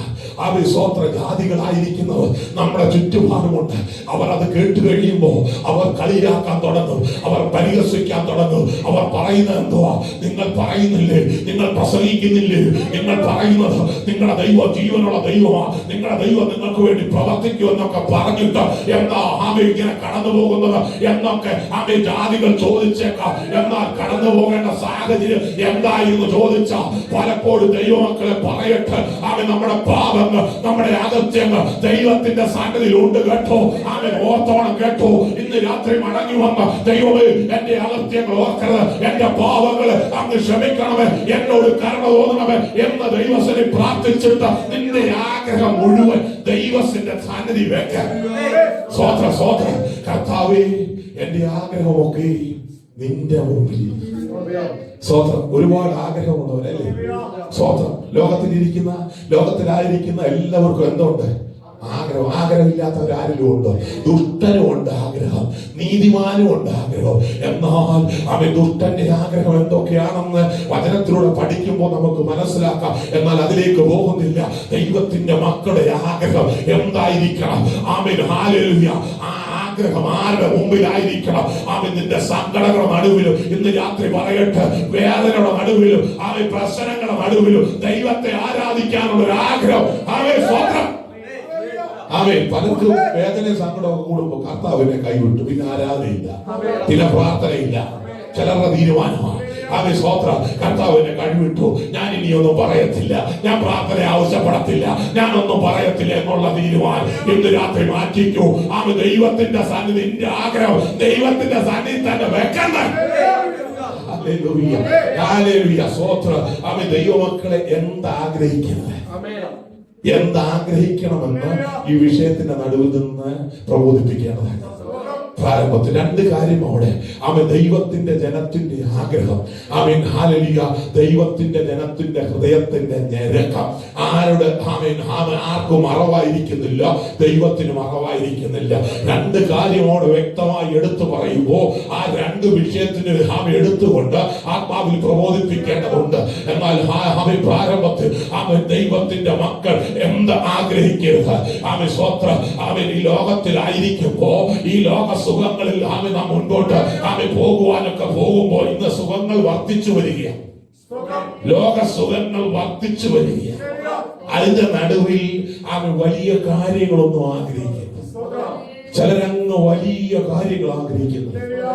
സ്വോത്ര ജാതികളായിരിക്കുന്നവർ നമ്മുടെ ചുറ്റുപാടുമുണ്ട്. അവർ അത് കേട്ട് കഴിയുമ്പോൾ അവർ കളിയാക്കാൻ തുടങ്ങും, അവർ പരിഹസിക്കാൻ തുടങ്ങും. അവർ പറയുന്നത് എന്തുവാ? നിങ്ങൾ പറയുന്നില്ലേ, നിങ്ങൾ പ്രസംഗിക്കുന്നില്ലേ, നിങ്ങൾ പറയുന്നത് നിങ്ങളുടെ ദൈവം ജീവനുള്ള ദൈവമാണ്, നിങ്ങളുടെ ദൈവം നിങ്ങൾക്ക് വേണ്ടി പ്രവർത്തിക്കും എന്നൊക്കെ പറഞ്ഞിട്ട് എന്താ ഇങ്ങനെ കടന്നു പോകുന്നത് എന്നൊക്കെ ജാതികൾ ചോദിച്ചേക്കാം. എന്നാൽ കടന്നു പോകേണ്ട സാഹചര്യം എന്തായിരുന്നു ചോദിച്ച പലപ്പോഴും ദൈവമക്കളെ പറയട്ടെ, നമ്മുടെ പാപം എന്ന് നമ്മുടെ അകത്യങ്ങൾ ദൈവത്തിന്റെ സന്നിധിയിൽ ഉണ്ട് കേട്ടോ. അവൻ ഓർത്തോണം കേട്ടോ. ഇന്ന് രാത്രി മടങ്ങി വന്ന ദൈവമേ, എന്റെ അകത്യങ്ങൾ ഓർക്കരുത്, എന്റെ പാവങ്ങൾ അങ്ങ് ക്ഷമിക്കണമേ, എന്നോട് കരുണ തോന്നണമേ എന്ന് ദൈവസനെ പ്രാർത്ഥിച്ചിട്ട് നിന്റെ ആഗ്രഹം മുഴുവൻ ദൈവത്തിന്റെ സന്നിധി വെക്കാൻ. സ്വോത്രം സ്വോത്രം. കർത്താവേ, എന്റെ ആഗ്രഹമൊക്കെ നിന്റെ മുമ്പിൽ. സ്വോത്രം. ഒരുപാട് ആഗ്രഹമുള്ളവരല്ലേ? സ്വോത്രം. ലോകത്തിലായിരിക്കുന്ന എല്ലാവർക്കും എന്തുണ്ട്? ആഗ്രഹം. ആഗ്രഹമില്ലാത്തവരാരിലും ഉണ്ട്. ദുഷ്ടനും ഉണ്ട് ആഗ്രഹം, നീതിമാനും ഉണ്ട് ആഗ്രഹം. എന്നാൽ അവൻ ദുഷ്ടന്റെ ആഗ്രഹം എന്തൊക്കെയാണെന്ന് വചനത്തിലൂടെ പഠിക്കുമ്പോൾ നമുക്ക് മനസ്സിലാക്കാം. എന്നാൽ അതിലേക്ക് പോകുന്നില്ല. ദൈവത്തിന്റെ മക്കളുടെ ആഗ്രഹം എന്തായിരിക്കണം? ആമേൻ, ഹല്ലേലൂയ. ആ ആഗ്രഹം ആരുടെ മുമ്പിലായിരിക്കണം? ആമേൻ, നിന്റെ സങ്കടങ്ങളുടെ നടുവിലും ഇന്ന് രാത്രി പറയട്ടെ, വേദനയുടെ നടുവിലും ആമേൻ, പ്രശ്നങ്ങളുടെ നടുവിലും ദൈവത്തെ ആരാധിക്കാനുള്ള ഒരു ആഗ്രഹം. ആമേൻ, സ്വന്തം. ആമേൻ. പലർക്കും വേദന സങ്കടമൊക്കെ കൂടുമ്പോൾ കർത്താവിനെ കൈവിട്ടു, പിന്നെ ആരാധനയില്ല, പിന്നെ പ്രാർത്ഥനയില്ല. ചിലരുടെ തീരുമാനമാണ് ആമേൻ, സ്വോത്രം, കർത്താവിനെ കഴിവിട്ടു, ഞാൻ ഇനിയൊന്നും പറയത്തില്ല, ഞാൻ പ്രാർത്ഥന ആവശ്യപ്പെടത്തില്ല, ഞാനൊന്നും പറയത്തില്ല എന്നുള്ള തീരുമാനം ഇന്ന് രാത്രി മാറ്റിക്കൂ. ആമേൻ. ദൈവത്തിന്റെ സന്നിധി, നിന്റെ ആഗ്രഹം ദൈവത്തിന്റെ സന്നിധി തന്നെ വെക്കണ്ട. ഹല്ലേലൂയ, ഹല്ലേലൂയ, സ്വോത്രം. ആമേൻ. ദൈവമക്കളെ എന്താഗ്രഹിക്കുന്നത്, എന്താഗ്രഹിക്കണമെന്ന് ഈ വിഷയത്തിന്റെ നടുവിൽ നിന്ന് പ്രബോധിപ്പിക്കേണ്ടതാണ്. പ്രാരംഭത്തിൽ രണ്ട് കാര്യം അവിടെ. ആമേൻ. ദൈവത്തിന്റെ ജനത്തിന്റെ ആഗ്രഹം. ആമേൻ, ഹല്ലേലൂയ. ദൈവത്തിന്റെ ജനത്തിന്റെ ഹൃദയത്തിന്റെ ഞരക്കം. ആരുടെ ആമേൻ, ആർക്കും മറവായിരിക്കുന്നില്ല, ദൈവത്തിന് മറവായിരിക്കുന്നില്ല. രണ്ട് കാര്യമോട് വ്യക്തമായി എടുത്തു പറയുമ്പോൾ ആ രണ്ട് വിഷയത്തിന് ആമേൻ എടുത്തുകൊണ്ട് ആത്മാവിൽ പ്രബോധിപ്പിക്കേണ്ടതുണ്ട്. എന്നാൽ ആമേൻ, പ്രാരംഭത്തിൽ ആമേൻ, ദൈവത്തിന്റെ മക്കൾ എന്ത് ആഗ്രഹിക്കരുത്? ആമേൻ, സ്വോത്രം. ആമേൻ, ഈ ലോകത്തിലായിരിക്കുമ്പോ ഈ ലോക സുഖങ്ങളിൽ ആമേൻ നാം മുൻപോട്ട് ആമേൻ പോകുവാനൊക്കെ പോകുമ്പോൾ ഇന്ന് സുഖങ്ങൾ വർദ്ധിച്ചു വരികയാണ്. ലോക സുഖങ്ങൾ വർദ്ധിച്ചു വരികയാണ്. അതിന്റെ നടുവിൽ ആമേൻ വലിയ കാര്യങ്ങളൊന്നും ആഗ്രഹിക്കുന്നു. ചിലരങ്ങ് വലിയ കാര്യങ്ങൾ ആഗ്രഹിക്കുന്നു,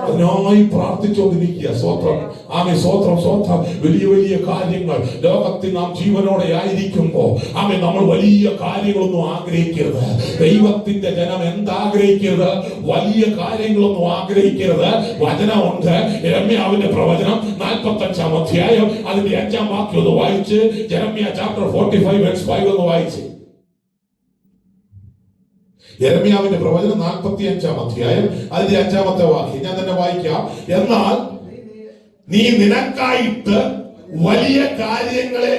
അതിനായി പ്രാർത്ഥിച്ചുകൊണ്ടിരിക്കുക. സ്വോത്രം. ആമേൻ, സ്വോത്രം, സ്വോത്രം. വലിയ വലിയ കാര്യങ്ങൾ ലോകത്തിൽ നാം ജീവനോടെ ആയിരിക്കുമ്പോ ആമേൻ നമ്മൾ വലിയ കാര്യങ്ങളൊന്നും ആഗ്രഹിക്കരുത്. ദൈവത്തിന്റെ ജനം എന്താഗ്രഹിക്കരുത്? വലിയ കാര്യങ്ങളൊന്നും ആഗ്രഹിക്കരുത്. വചനമുണ്ട്, യെരമ്യാവിന്റെ പ്രവചനം 45-ാം അധ്യായം അതിന്റെ 5-ാം വാക്യം ഒന്ന് വായിച്ച്, യെരമ്യാ ചാപ്റ്റർ 45:5 ഒന്ന് വായിച്ച്. യെരമ്യാവിന്റെ പ്രവചനം 45-ാം അധ്യായം അതിന്റെ 5-ാമത്തെ വാക്യം ഞാൻ തന്നെ വായിക്കാം. എന്നാൽ നീ നിനക്കായിട്ട് വലിയ കാര്യങ്ങളെ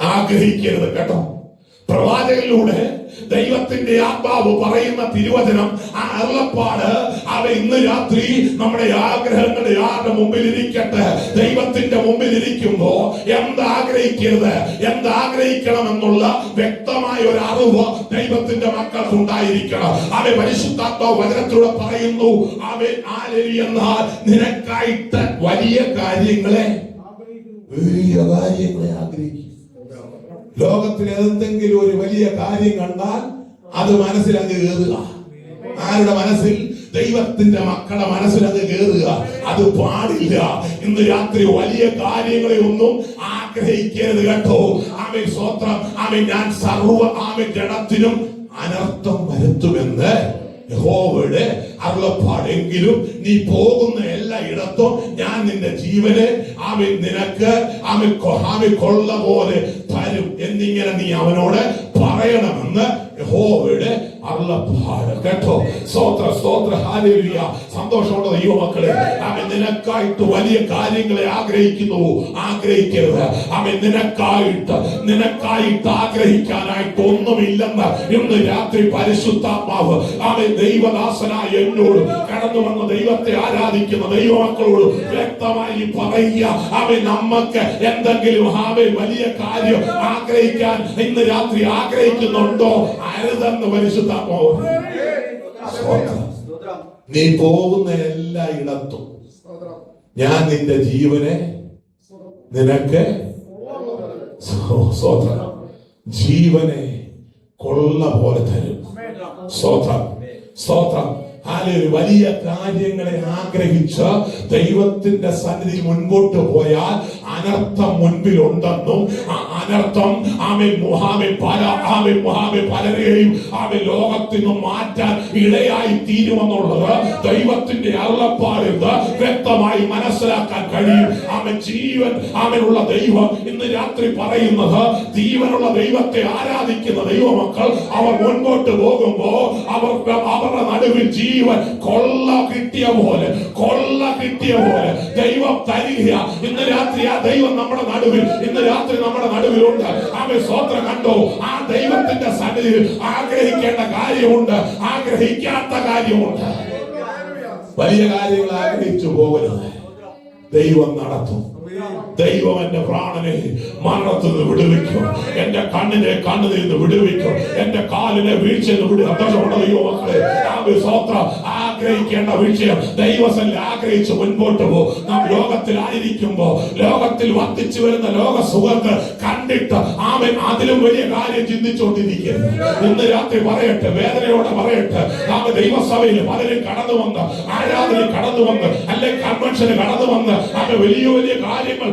ആഗ്രഹിക്കരുത് കേട്ടോ. പ്രവാചകനിലൂടെ ദൈവത്തിന്റെ ആത്മാവ് പറയുന്ന തിരുവചനം, ആ അരുളപ്പാട് അവ ഇന്ന് രാത്രി നമ്മുടെ ആഗ്രഹങ്ങളുടെ ആരുടെ മുമ്പിൽ ഇരിക്കട്ടെ. ദൈവത്തിന്റെ മുമ്പിൽ ഇരിക്കുമ്പോ എന്താഗ്രഹിക്കരുത്, എന്താഗ്രഹിക്കണമെന്നുള്ള വ്യക്തമായ ഒരു അറിവ് ദൈവത്തിന്റെ മക്കൾക്ക് ഉണ്ടായിരിക്കണം. അവൻ പരിശുദ്ധാത്മാവ് വചനത്തിലൂടെ പറയുന്നു, അവൻ എന്നാൽ നിനക്കായിട്ട് വലിയ കാര്യങ്ങളെ ആഗ്രഹിക്കും. ലോകത്തിൽ എന്തെങ്കിലും ഒരു വലിയ കാര്യം കണ്ടാൽ അത് മനസ്സിലങ്ങ് കയറുക. ആരുടെ മനസ്സിൽ? ദൈവത്തിന്റെ മക്കളുടെ മനസ്സിലങ്ങ് കയറുക. അത് പാടില്ല. ഇന്ന് രാത്രി വലിയ കാര്യങ്ങളെ ഒന്നും ആഗ്രഹിക്കരുത് കേട്ടോ. ആമേൻ, സ്വോത്രം. ആമേൻ, ഞാൻ സർവ്വ ആമേൻ ജഡത്തിനും അനർത്ഥം വരുത്തുമെന്ന് യഹോവയുടെ അരുളപ്പാടെങ്കിലും നീ പോകുന്ന എല്ലായിടത്തും ഞാൻ നിന്റെ ജീവനെ ആമേൻ നിനക്ക് ആമേൻ കൊള്ള പോലെ തരും എന്നിങ്ങനെ നീ അവനോട് പറയണമെന്ന് യഹോവയുടെ അരുളപ്പാട് കേട്ടോ. സ്തോത്ര സ്തോത്ര, ഹല്ലേലൂയ. സന്തോഷമുള്ള ദൈവമക്കളെ, അവൻ നിനക്കായിട്ട് വലിയ കാര്യങ്ങളെ ആഗ്രഹിക്കരുത്. അവൻ നിനക്കായിട്ട് ആഗ്രഹിക്കാനായിട്ട് ഒന്നുമില്ലെന്ന് ഇന്ന് രാത്രി പരിശുദ്ധാത്മാവ് അവൻ ദൈവദാസനായ എന്നോട് കടന്നു വന്ന ദൈവത്തെ ആരാധിക്കുന്ന ദൈവമക്കളോട് വ്യക്തമായി പറയുക. അവൻ നമുക്ക് എന്തെങ്കിലും അവൻ വലിയ കാര്യം ആഗ്രഹിക്കാൻ ഇന്ന് രാത്രി ആഗ്രഹിക്കുന്നുണ്ടോ? അരുതെന്ന് പരിശുദ്ധാത്മാവ്. നീ പോകുന്ന എല്ലായിടത്തും ഞാൻ നിന്റെ ജീവനെ നിനക്ക് ജീവനെ കൊള്ള പോലെ തരും. സ്തോത്രം സ്തോത്രം, വലിയ കാര്യങ്ങളെ ആഗ്രഹിച്ച് ദൈവത്തിന്റെ സന്നിധി മുൻപോട്ട് പോയാൽ അനർത്ഥം മുൻപിലുണ്ടെന്നും ആ അനർത്ഥം പലരെയും ലോകത്തിൽ നിന്നും മാറ്റാൻ ഇടയായി തീരുമെന്നുള്ളത് ദൈവത്തിന്റെ അരുളപ്പാടിൽ വ്യക്തമായി മനസ്സിലാക്കാൻ കഴിയും. ജീവൻ ഉള്ള ദൈവം ഇന്ന് രാത്രി പറയുന്നത്, ജീവനുള്ള ദൈവത്തെ ആരാധിക്കുന്ന ദൈവമക്കൾ അവർ മുൻപോട്ട് പോകുമ്പോ അവരുടെ നടുവിൽ ജീവൻ കൊള്ള കിട്ടിയ പോലെ ദൈവം തരിക. ഇന്ന് രാത്രി ആ ദൈവം നമ്മുടെ നടുവിൽ ഉണ്ട്. സ്വത്രം കണ്ടോ? ആ ദൈവത്തിന്റെ സന്നിധിയിൽ ആഗ്രഹിക്കേണ്ട കാര്യമുണ്ട്, ആഗ്രഹിക്കാത്ത കാര്യമുണ്ട്. വലിയ കാര്യങ്ങൾ ആഗ്രഹിച്ചു പോകരുത്. ദൈവം നടത്തും. ദൈവം എന്റെ പ്രാണനെ മരണത്തിൽ നിന്ന് വിടുവിക്കും, എന്റെ കണ്ണിനെ കണ്ണുനിൽ നിന്ന് വിടുവിക്കും, എന്റെ കാലിനെ വീഴ്ചയിൽ നിന്ന് ആഗ്രഹിക്കേണ്ട വിഷയം ദൈവസന്നിധിയിൽ ആഗ്രഹിച്ച് മുൻപോട്ട് പോകും. നാം ലോകത്തിലായിരിക്കുമ്പോ ലോകത്തിൽ വർദ്ധിച്ചു വരുന്ന ലോക സുഖങ്ങൾ കണ്ടിട്ട് അതിലും വലിയ കാര്യം ചിന്തിച്ചുകൊണ്ടിരിക്കരുത്. ഇന്ന് രാത്രി പറയട്ടെ, വേദനയോടെ പറയട്ടെ, ദൈവസഭയിൽ പലരും കടന്നു വന്ന്, ആരാധനയിൽ കടന്നു വന്ന്, അല്ലെങ്കിൽ കൺവെൻഷന് കടന്നു വന്ന് വലിയ വലിയ കാര്യങ്ങൾ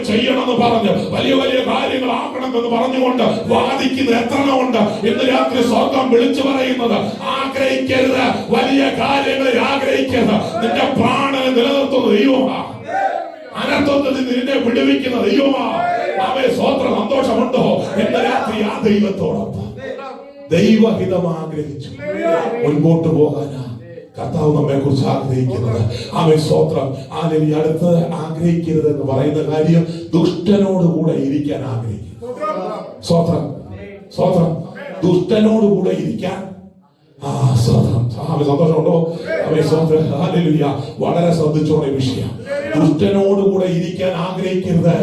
ചെയ്യണമെന്ന് പറഞ്ഞ്, വലിയ വലിയ കാര്യങ്ങൾ ആക്കണമെന്ന് പറഞ്ഞുകൊണ്ട് വാദിക്കുന്ന എത്രണ്ണമുണ്ട്. ഇന്ന് രാത്രി സ്വർഗം വിളിച്ചു പറയുന്നത്, ആഗ്രഹിക്കരുത്, വലിയ കാര്യങ്ങളെ ആഗ്രഹിക്കരുത്. നിന്റെ പ്രാണനെ നിലനിർത്തുന്ന ദൈവമാ, അനർത്ഥത്തിൽ നിന്നെ വിടുവിക്കുന്ന ദൈവമാ. സ്വത്രം സന്തോഷമുണ്ടോ? ഇന്ന് രാത്രി ആ ദൈവത്തോടൊപ്പം ദൈവഹിതം ആഗ്രഹിച്ചു മുൻപോട്ട് പോകാനാ കർത്താവ് നമ്മെ കുറിച്ച് ആഗ്രഹിക്കുന്നത്. സ്വത്രം അടുത്ത് ആഗ്രഹിക്കരുത് എന്ന് പറയുന്ന കാര്യം ദുഷ്ടനോടുകൂടെ ഇരിക്കാൻ ആഗ്രഹിക്കും. സ്വത്രം ദുഷ്ടനോടുകൂടെ ഇരിക്കാൻ സന്തോഷമുണ്ടോ? വളരെ ശ്രദ്ധിച്ചോടെ വിഷയം. ദുഷ്ടനോടുകൂടെ ഇരിക്കാൻ ആഗ്രഹിക്കരുത്.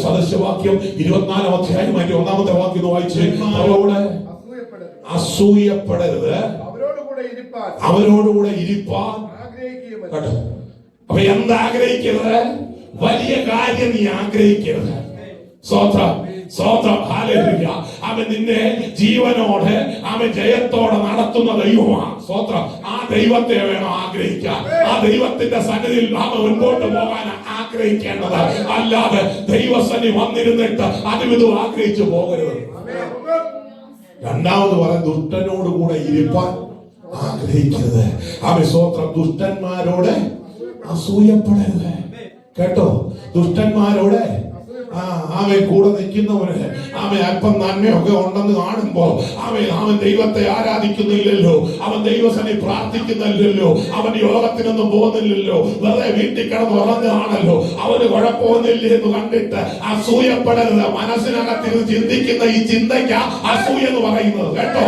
സദൃശവാക്യം 24-ാം അധ്യായം 1-ാമത്തെ വാക്യം വായിച്ച്, അവരോട് അസൂയപ്പെടരുത്, അവരോടുകൂടെ ഇരിപ്പാൻ കേട്ടോ. അപ്പൊ എന്താഗ്രഹിക്കരുത്? വലിയ കാര്യം നീ ആഗ്രഹിക്കരുത്. അവൻ നിന്നെ ജീവനോടെ ജയത്തോടെ നടത്തുന്ന ദൈവമാണ്. ആ ദൈവത്തെ വേണം ആഗ്രഹിക്കാൻ. ആ ദൈവത്തിന്റെ സന്നിധിയിൽ മുൻപോട്ട് പോകാൻ ആഗ്രഹിക്കേണ്ടത്, അല്ലാതെ ദൈവസന്നിധി വന്നിരുന്നിട്ട് അതും ആഗ്രഹിച്ചു പോകരുത്. രണ്ടാമത് പറയാൻ, ദുഷ്ടനോടുകൂടെ ഇരിപ്പാൻ ആഗ്രഹിക്കരുത്. ദുഷ്ടന്മാരോട് അസൂയപ്പെടരുത് കേട്ടോ. ദുഷ്ടന്മാരോട് കൂടെ നിൽക്കുന്നവന് അല്പം നന്മയൊക്കെ ഉണ്ടെന്ന് കാണുമ്പോ അവൻ ദൈവത്തെ ആരാധിക്കുന്നില്ലല്ലോ, അവൻ ദൈവസന്നിധി പ്രാർത്ഥിക്കുന്നില്ലല്ലോ, അവൻ യോഗത്തിനൊന്നും പോകുന്നില്ലല്ലോ, വെറുതെ വീട്ടിൽ കിടന്ന് ഉറങ്ങുകയാണല്ലോ, അവന് കുഴപ്പമൊന്നുമില്ല എന്ന് കണ്ടിട്ട് അസൂയപ്പെടരുത്. മനസ്സിനകത്തിരുന്ന് ചിന്തിക്കുന്ന ഈ ചിന്തയ്ക്ക് അസൂയ എന്ന് പറയുന്നത് കേട്ടോ.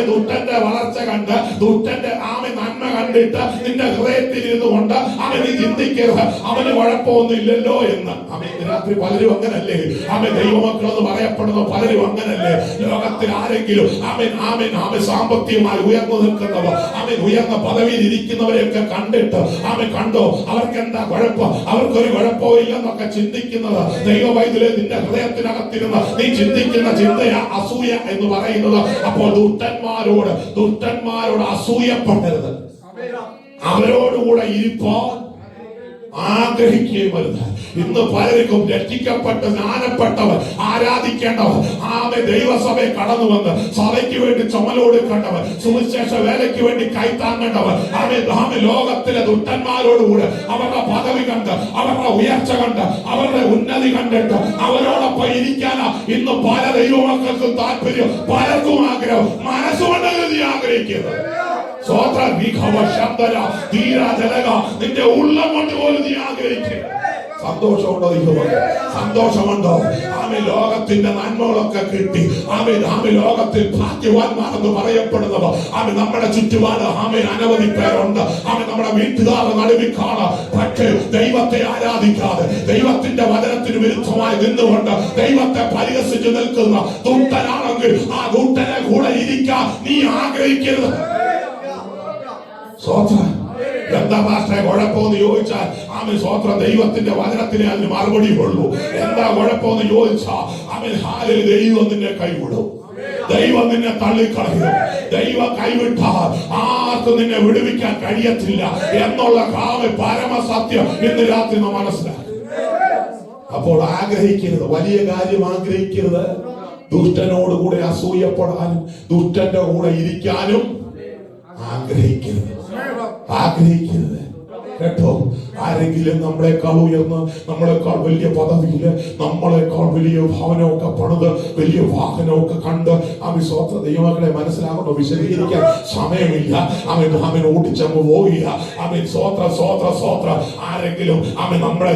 ദുഷ്ടന്റെ വളർച്ച കണ്ട്, ദുഷ്ടന്റെ നന്മ കണ്ടിട്ട് നിന്റെ ഹൃദയത്തിൽ ഇരുന്നു കൊണ്ട് നീ ചിന്തിക്കരുത് അവന് കുഴപ്പമൊന്നുമില്ലല്ലോ എന്ന്. രാത്രി പലരും അങ്ങനല്ലേ? ദൈവമക്കളെന്ന് പറയപ്പെടുന്ന പലരും അങ്ങനല്ലേ? ലോകത്തിൽ ആരെങ്കിലും സാമ്പത്തികമായി ഉയർന്നു നിൽക്കുന്നവർ, ഉയർന്ന പദവിയിൽ ഇരിക്കുന്നവരെയൊക്കെ കണ്ടിട്ട് കണ്ടോ അവർക്ക് എന്താ കുഴപ്പം, അവർക്കൊരു കുഴപ്പവും ഇല്ലെന്നൊക്കെ ചിന്തിക്കുന്നത് ദൈവവൈദ്യുലെ നിന്റെ ഹൃദയത്തിനകത്തിരുന്ന് നീ ചിന്തിക്കുന്ന ചിന്തയാ അസൂയ എന്ന് പറയുന്നത്. അപ്പോൾ ദുഷ്ടന്മാരോട് അസൂയപ്പെടരുത്, അവരോടുകൂടെ ഇരിപ്പാൻ ആഗ്രഹിക്കുകയും വരുന്നത്. ഇന്ന് പലർക്കും രക്ഷിക്കപ്പെട്ട് ജ്ഞാനപ്പെട്ടവർ, ആരാധിക്കേണ്ടവർ, ദൈവസഭയെ കടന്നു വന്ന് സഭയ്ക്ക് വേണ്ടി ചുമലൊടുക്കേണ്ടവർ, സുവിശേഷ വേലയ്ക്ക് വേണ്ടി കൈത്താങ്ങേണ്ടവർ, ലോകത്തിലെ ദുഷ്ടന്മാരോടുകൂടെ അവരുടെ പദവി കണ്ട്, അവരുടെ ഉയർച്ച കണ്ട്, അവരുടെ ഉന്നതി കണ്ടിട്ട് അവരോടൊപ്പം ഇരിക്കാനാ ഇന്ന് പല ദൈവമക്കൾക്കും താല്പര്യം, പലർക്കും ആഗ്രഹം. മനസ്സുകൊണ്ടത് നീ ആഗ്രഹിക്കുന്നത്. നിന്റെ ഉള്ളം കൊണ്ട് പോലും നീ ആഗ്രഹിക്കുക. സന്തോഷമുണ്ടോ? സന്തോഷമുണ്ടോ? ലോകത്തിന്റെ നന്മകളൊക്കെ കിട്ടി ലോകത്തിൽ ഭാഗ്യവാന്മാരെന്ന് പറയപ്പെടുന്നവർ നമ്മുടെ ചുറ്റുപാട് അനവധി പേരുണ്ട്. നമ്മുടെ വീട്ടുകാരുടെ നടുവിൽ കാണാം. പക്ഷേ ദൈവത്തെ ആരാധിക്കാതെ, ദൈവത്തിന്റെ വചനത്തിന് വിരുദ്ധമായി നിന്നുകൊണ്ട് ദൈവത്തെ പരിഹസിച്ചു നിൽക്കുന്ന ദുഷ്ടനാണെങ്കിൽ ആ ദുഷ്ടനെ കൂടെ ഇരിക്കാൻ നീ ആഗ്രഹിക്കരുത്. എന്താ പാസ്റ്ററെ കുഴപ്പമെന്ന് ചോദിച്ചാൽ സ്വത്രം ദൈവത്തിന്റെ വചനത്തിനെ അതിന് മറുപടി കൊള്ളൂ. എന്താ കുഴപ്പമെന്ന് ചോദിച്ചാൽ ദൈവം നിന്നെ കൈവിടും. ദൈവം നിന്നെ തള്ളിക്കളയും. ദൈവം കൈവിട്ടാൽ ആർക്കും നിന്നെ വിടുവിക്കാൻ കഴിയത്തില്ല എന്നുള്ള പരമസത്യം ഇന്ന് രാത്രി നാം മനസ്സിലാക്കി. അപ്പോൾ ആഗ്രഹിക്കരുത്, വലിയ കാര്യം ആഗ്രഹിക്കരുത്. ദുഷ്ടനോടുകൂടെ അസൂയപ്പെടാനും ദുഷ്ടന്റെ കൂടെ ഇരിക്കാനും ആഗ്രഹിക്കരുത്. കേട്ടോ, ആരെങ്കിലും നമ്മളെക്കാൾ ഉയർന്ന്, നമ്മളെക്കാൾ വലിയ പദവിയില്, നമ്മളെക്കാൾ വലിയ ഭവനമൊക്കെ പണിത്, വലിയ വാഹനമൊക്കെ കണ്ട്, സ്വന്തം ദൈവങ്ങളെ മനസ്സിലാകണോ? വിശദീകരിക്കാൻ സമയമില്ല. അവൻ ഓടിച്ചങ്ങ് പോവുക. സ്വോത്ര ആരെങ്കിലും നമ്മളെ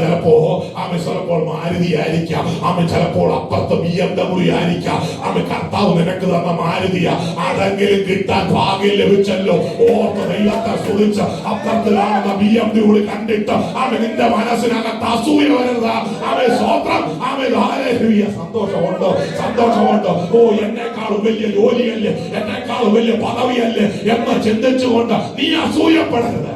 ചിലപ്പോൾ മാരുതി ആയിരിക്കാം, ചിലപ്പോൾ അപ്പുറത്ത് BMW ആയിരിക്കാം. കർത്താവ് നിനക്ക് തന്ന മാരുതിയ അതെങ്കിലും കിട്ടാൻ ഭാഗ്യം ലഭിച്ചല്ലോ. ഓർത്ത് ദൈവത്തെ സ്തുതിച്ച് അപ്പുറത്ത് കാണുന്ന BMW കണ്ടിട്ട് നിന്റെ മനസ്സിനകത്ത് അസൂയ വരരുത്. സന്തോഷമുണ്ടോ? ഓ, എന്നെക്കാളും വലിയ ജോലിയല്ലേ, എന്നെക്കാളും വലിയ പദവിയല്ലേ എന്ന് ചിന്തിച്ചുകൊണ്ട് നീ അസൂയപ്പെടരുത്.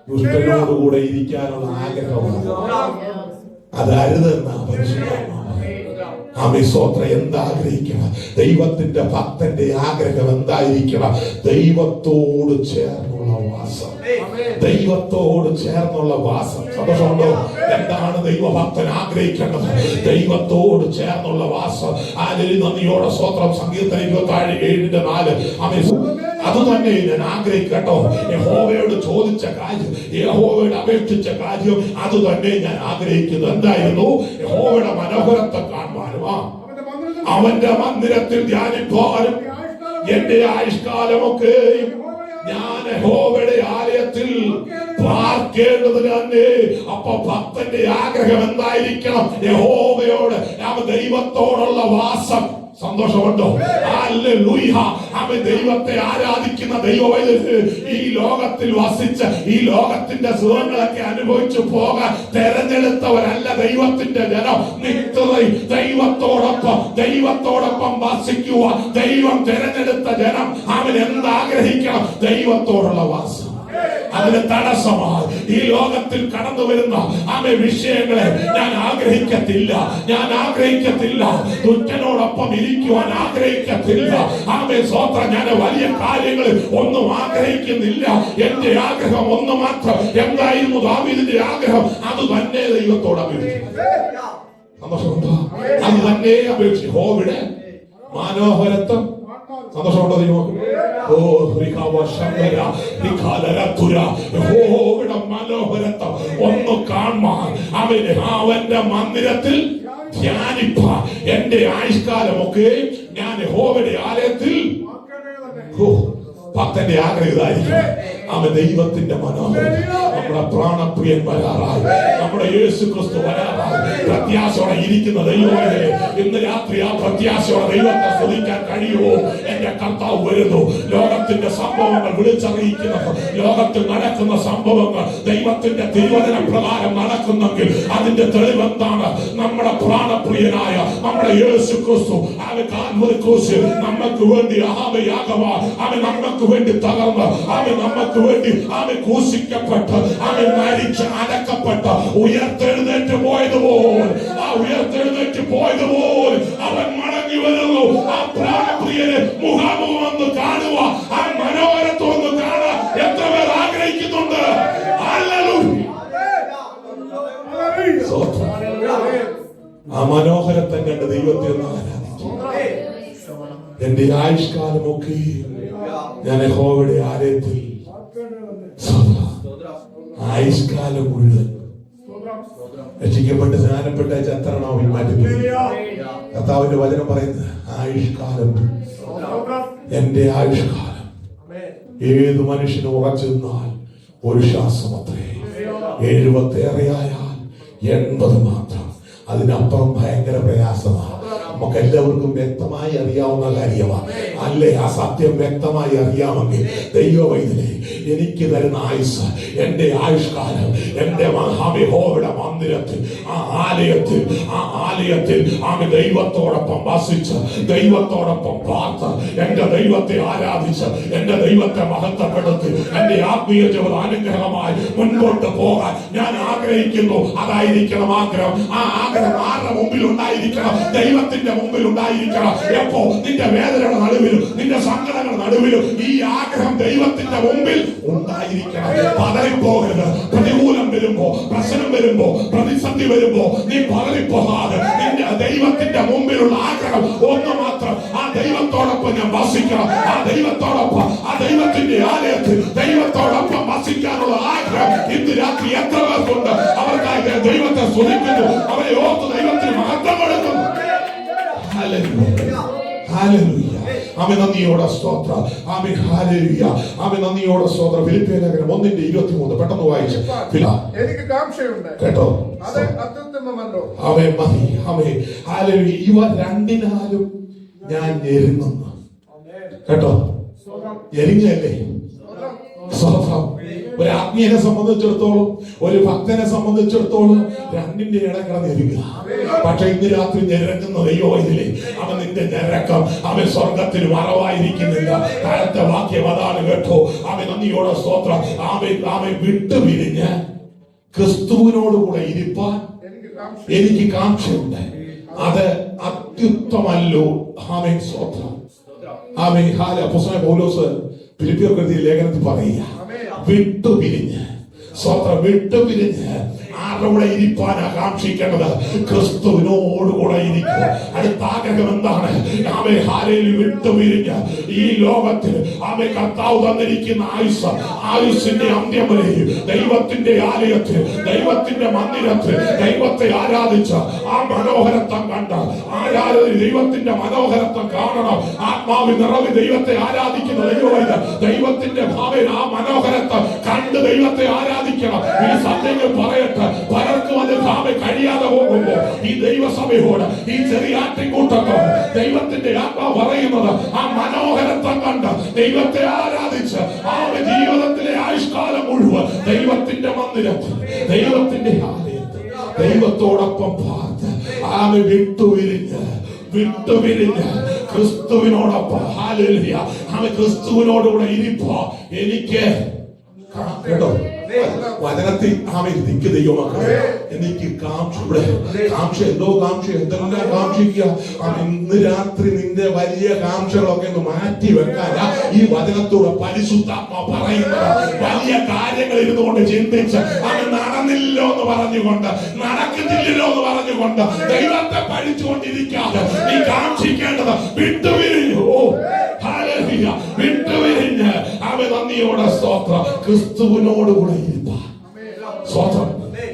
ദുഷ്ടനോടുകൂടെ ഇരിക്കാനുള്ള ആഗ്രഹമാണ്, അതരുതെന്നാ പരിശുദ്ധാത്മാവ്. സ്തോത്രം. എന്താഗ്രഹിക്കണം? ദൈവത്തിന്റെ ഭക്തന്റെ ആഗ്രഹം എന്തായിരിക്കണം? ദൈവത്തോട് ചേർന്നുള്ള വാസം. സന്തോഷമുണ്ടോ? എന്താണ് ദൈവഭക്തൻ ആഗ്രഹിക്കേണ്ടത്? ദൈവത്തോട് ചേർന്നുള്ള വാസം. നന്ദിയോടെ സ്തോത്രം. സങ്കീർത്തനം 27:4. അത് തന്നെ ഞാൻ ആഗ്രഹിക്കട്ടോ. യഹോവയോട് ചോദിച്ച കാര്യം, യഹോവയോട് അപേക്ഷിച്ച കാര്യം, അത് തന്നെ ഞാൻ ആഗ്രഹിക്കുന്നു. എന്തായിരുന്നു? യഹോവയുടെ മനോഹരത്തെ കാണുവാനും അവന്റെ മന്ദിരത്തിൽ ധ്യാനിപ്പാനും എന്റെ ആയുഷ്കാലമൊക്കെയും ഞാൻ യഹോവയുടെ ആലയത്തിൽ പാർക്കേണ്ടത് തന്നെ. അപ്പൊ ഭക്തന്റെ ആഗ്രഹം എന്തായിരിക്കണം? യഹോവയോട്, ദൈവത്തോടുള്ള വാസം. സന്തോഷമുണ്ടോ? ഹല്ലേലൂയ. ദൈവത്തെ ആരാധിക്കുന്ന ദൈവവൈദ്യര് ഈ ലോകത്തിൽ വസിച്ച് ഈ ലോകത്തിന്റെ സുഖങ്ങളൊക്കെ അനുഭവിച്ചു പോകാൻ തെരഞ്ഞെടുത്തവരല്ല ദൈവത്തിന്റെ ജനം. നിത്യതയും ദൈവത്തോടൊപ്പം വസിക്കുവാൻ ദൈവം തെരഞ്ഞെടുത്ത ജനം എന്താഗ്രഹിക്കണം? ദൈവത്തോടുള്ള വാസം. അതിന് തടസ്സമായി ഈ ലോകത്തിൽ കടന്നു വരുന്ന വിഷയങ്ങളെ ഞാൻ ആഗ്രഹിക്കത്തില്ല. ദുഷ്ടനോടൊപ്പം ഇരിക്കുവാൻ ആഗ്രഹിക്കത്തില്ല. സ്വോത്രം. ഞാൻ വലിയ കാര്യങ്ങൾ ഒന്നും ആഗ്രഹിക്കുന്നില്ല. എന്റെ ആഗ്രഹം ഒന്ന് മാത്രം. എന്തായിരുന്നു ദാവീദിന്റെ ആഗ്രഹം? അത് തന്നെ ദൈവത്തോട് അപേക്ഷിച്ചു. അത് തന്നെ അപേക്ഷിച്ചു. യഹോവയുടെ മനോഹരത്വം. സന്തോഷമുണ്ടോ? മനോഹരത്വം ഒന്ന് കാണാൻ അവന്റെ മന്ദിരത്തിൽ ധ്യാനിപ്പാൻ എന്റെ ആയുഷ്കാലമൊക്കെ ഞാൻ യഹോവയുടെ ആലയത്തിൽ. ഭക്തന്റെ ആഗ്രഹം ഇതായിരിക്കും. ദൈവത്തിന്റെ മനോഹരം. നമ്മുടെ പ്രാണപ്രിയൻ വരാറായി, നമ്മുടെ യേശു ക്രിസ്തു വരാറായി. പ്രത്യാശയോടെ ഇരിക്കുന്ന ദൈവമേ, ഇന്ന് രാത്രി ആ പ്രത്യാശയോടെ ദൈവത്തെ സ്തുതിക്കാൻ കഴിയുമോ? എന്റെ കർത്താവ് വരുന്നു. ലോകത്തിന്റെ സംഭവങ്ങൾ വിളിച്ചറിയിക്കുന്നത്, ലോകത്തിൽ നടക്കുന്ന സംഭവങ്ങൾ ദൈവത്തിന്റെ തിരുവചന പ്രകാരം നടക്കുന്നെങ്കിൽ അതിന്റെ തെളിവെന്താണ്? നമ്മുടെ പ്രാണപ്രിയനായ നമ്മുടെ യേശു ക്രിസ്തു നമുക്ക് വേണ്ടി നമുക്ക് വേണ്ടി തകർന്ന് നമുക്ക് വേണ്ടി ക്രൂശിക്കപ്പെട്ട് മരിച്ച് അടക്കപ്പെട്ട് ഉയർത്തെഴുന്നേറ്റ് പോയതുപോലെ അവൻ മടങ്ങി വരുന്നു. ആ പ്രാണപ്രിയനെ മുഖാമുഖം ഒന്ന് കാണുക, ആ മനോഹരത്വം ഒന്ന് കാണുക. എത്ര പേർ ആഗ്രഹിക്കുന്നുണ്ട്? ആ മനോഹരത്തെ കണ്ട് ദൈവത്തെ ഒന്ന് ആരാധിച്ചു. എന്റെ ആയുഷ്കാലമൊക്കെ ഞാൻ യഹോവയുടെ ആലയത്തിൽ ആയുഷ്കാലം മുഴുവൻ രക്ഷിക്കപ്പെട്ട് സ്നാനപ്പെട്ട ചത്തരണവും മാറ്റി. കർത്താവിന്റെ വചനം പറയുന്നത് ആയുഷ്കാലം, എന്റെ ആയുഷ്കാലം. ഏത് മനുഷ്യനും ഉറച്ചു നിന്നാൽ ഒരു ശ്വാസം അത്രേ. 70 ഏറെയായാൽ 80 മാത്രം. അതിനപ്പുറം ഭയങ്കര പ്രയാസമാണ്. നമുക്ക് എല്ലാവർക്കും വ്യക്തമായി അറിയാവുന്ന കാര്യമാണ് അല്ലേ? ആ സത്യം വ്യക്തമായി അറിയാമെങ്കിൽ ദൈവവൈദ്യനെ എനിക്ക് തരുന്ന ആയുസ്, എന്റെ ആയുഷ്കാലം, എന്റെ യഹോവയുടെ മന്ദിരത്തിൽ, ആ ആലയത്തിൽ ദൈവത്തോടൊപ്പം വസിച്ച്, ദൈവത്തോടൊപ്പം പാർത്ത്, എന്റെ ദൈവത്തെ ആരാധിച്ച്, എന്റെ ദൈവത്തെ മഹത്വപ്പെടുത്തി, എന്റെ ആത്മീയ ജീവിതം അനുഗ്രഹമായി മുൻപോട്ട് പോകാൻ ഞാൻ ആഗ്രഹിക്കുന്നു. അതായിരിക്കണം ആഗ്രഹം. ആ ആഗ്രഹം ആരുടെ മുമ്പിൽ ഉണ്ടായിരിക്കണം? ദൈവത്തിന്റെ നിന്റെ മുമ്പിൽ ഉണ്ടായിരിക്കണം. എപ്പോ? നിന്റെ വേദനയുടെ നടുവിലും നിന്റെ സങ്കടങ്ങളുടെ നടുവിലും ഈ ആഗ്രഹം ദൈവത്തിന്റെ മുമ്പിൽ ഉണ്ടായിരിക്കണം. പതറിപ്പോകരുത്. പ്രതികൂലം വരുമ്പോ, പ്രശ്നം വരുമ്പോ, പ്രതിസന്ധി വരുമ്പോ നീ പതറിപ്പോകാതെ നിന്റെ ദൈവത്തിന്റെ മുമ്പിലുള്ള ആഗ്രഹം ഒന്ന് മാത്രം, ആ ദൈവത്തോടൊപ്പം ഞാൻ വസിക്കണം. ആ ദൈവത്തോടൊപ്പം, ആ ദൈവത്തിന്റെ ആലയത്തിൽ ദൈവത്തോടൊപ്പം വസിക്കാനുള്ള ആഗ്രഹം ഇന്ന് രാത്രി എത്ര പേർക്കുണ്ട്? അവർക്കായി ദൈവത്തെ സ്തുതിക്കുന്നു, അവരെ ഓർത്ത് ദൈവത്തിന് മഹത്വം കൊടുക്കുന്നു. ഹല്ലേലൂയ, ഹല്ലേലൂയ. ആമേൻ. നന്ദിയോടെ സ്തോത്രം. ആമേൻ. ഹല്ലേലൂയ. ആമേൻ. നന്ദിയോടെ സ്തോത്രം. ഫിലിപ്പിയ ലേഖനം 1:23 പെട്ടെന്ന് വായിച്ചു. എനിക്ക് കാംക്ഷയുണ്ട്, കേട്ടോ? അത് അത്യുത്തമമല്ലോ. ആമേൻ. മതി. ആമേൻ. ഹല്ലേലൂയ. ഇവ രണ്ടിനാലും ഞാൻ ഞെരുങ്ങുന്നു. കേട്ടോ? ഞെരുങ്ങല്ലേ? സ്തോത്രം. ഒരു ആത്മീയനെ സംബന്ധിച്ചിടത്തോളം, ഒരു ഭക്തനെ സംബന്ധിച്ചിടത്തോളം രണ്ടിന്റെ ഇടങ്ങൾ ഞെരുങ്ങുക. പക്ഷെ ഇന്ന് രാത്രി ഞെരങ്ങുന്ന ദൈവത്തിലെ അവൻ നിന്റെ ഞെരക്കം അവൻ സ്വർഗത്തിൽ മറവായിരിക്കുന്നില്ല. താഴത്തെ വാക്യം അതാണ്. കേട്ടോ? അവൻ നന്ദിയോടെ സ്തോത്രം. അവൻ വിട്ടുപിരിഞ്ഞ് ക്രിസ്തുവിനോടുകൂടെ ഇരിപ്പാൻ എനിക്ക് കാംക്ഷയുണ്ട്, അത് അത്യുത്തമല്ലോ. ആമേൻ. സ്തോത്രം. ആമേൻ. അപ്പോസ്തലനായ പൗലോസ് ഫിലിപ്പിയർക്ക് എഴുതിയ ലേഖനത്തിൽ പറയുക, വിട്ടുപിരിഞ്ഞ്, സ്വന്തം വിട്ടുപിരിഞ്ഞ് ആരുടെ കൂടെ ഇരിപ്പാൻ ആകാംക്ഷിക്കേണ്ടത്? ക്രിസ്തുവിനോടുകൂടെ ഇരിക്കുക. അടുത്ത ആഗ്രഹം എന്താണ്? ആമേ ഹാലേലൂയ. വിട്ടുപിരിഞ്ഞ് ഈ ലോകത്തിൽ ആമേ കർത്താവ് തന്നിരിക്കുന്ന ആയുസ്സിന്റെ അന്ത്യം വരെ ദൈവത്തിന്റെ ആലയത്തിൽ, ദൈവത്തിന്റെ മന്ദിരത്തിൽ ദൈവത്തെ ആരാധിച്ച ആ മനോഹരത്വം കണ്ട് ആരാധന, ദൈവത്തിന്റെ മനോഹരത്വം കാണണം. ആത്മാവിൽ നിറവ് ദൈവത്തെ ആരാധിക്കുന്ന ദൈവത്തിന്റെ ഭാവന, ആ മനോഹരത്വം കണ്ട് ദൈവത്തെ ആരാധിക്കണം. ഈ സത്യങ്ങൾ പറയട്ടെ, പലർക്കും അത് കഴിയാതെ പോകുമ്പോ ഈ ദൈവസഭയോട്, ഈ ചെറിയ ആട്ടിൻകൂട്ടത്തോട് ദൈവത്തിന്റെ ആത്മാവ് പറയുന്നത് ആ മനോഹരത്വം കണ്ട് ദൈവത്തെ ആരാധിച്ച് ആ ജീവിതത്തിലെ ആയുഷ്കാലം മുഴുവൻ ദൈവത്തിന്റെ മന്ദിരത്തിൽ, ദൈവത്തിന്റെ ആലയത്തിൽ ദൈവത്തോടൊപ്പം പാർത്ത് ആമെ വിട്ടുപിരിഞ്ഞ് ക്രിസ്തുവിനോടൊപ്പം, ഹല്ലേലൂയ, ആമെ ക്രിസ്തുവിനോടുകൂടെ ഇരിപ്പോ എനിക്ക്. കേട്ടോ? വചനത്തിൽ ആമേക്ക് ദൈവമക്കളെ എനിക്ക് കാംക്ഷ എന്തോ എന്തെല്ലാം കാംക്ഷിക്കുക. ഇന്ന് രാത്രി നിന്റെ വലിയ കാംക്ഷകളൊക്കെ ഒന്ന് മാറ്റി വെക്കാൻ ഈ വചനത്തോടെ പരിശുദ്ധാത്മാ പറയുന്നത്. വലിയ കാര്യങ്ങൾ ഇരുന്നുകൊണ്ട് ചിന്തിച്ച് അത് നടന്നില്ലോ എന്ന് പറഞ്ഞുകൊണ്ട്, നടക്കുന്നില്ലല്ലോ എന്ന് പറഞ്ഞുകൊണ്ട് ദൈവത്തെ പഠിച്ചുകൊണ്ടിരിക്കാതെ നീ കാംക്ഷിക്കേണ്ടത് വിട്ടുപിരിഞ്ഞു. വിട്ടുപിരിഞ്ഞ് അവ നന്ദിയോടെ സ്തോത്രം ക്രിസ്തുവിനോടുകൂടെ ഇരിപ്പാൻ. സ്തോത്രം,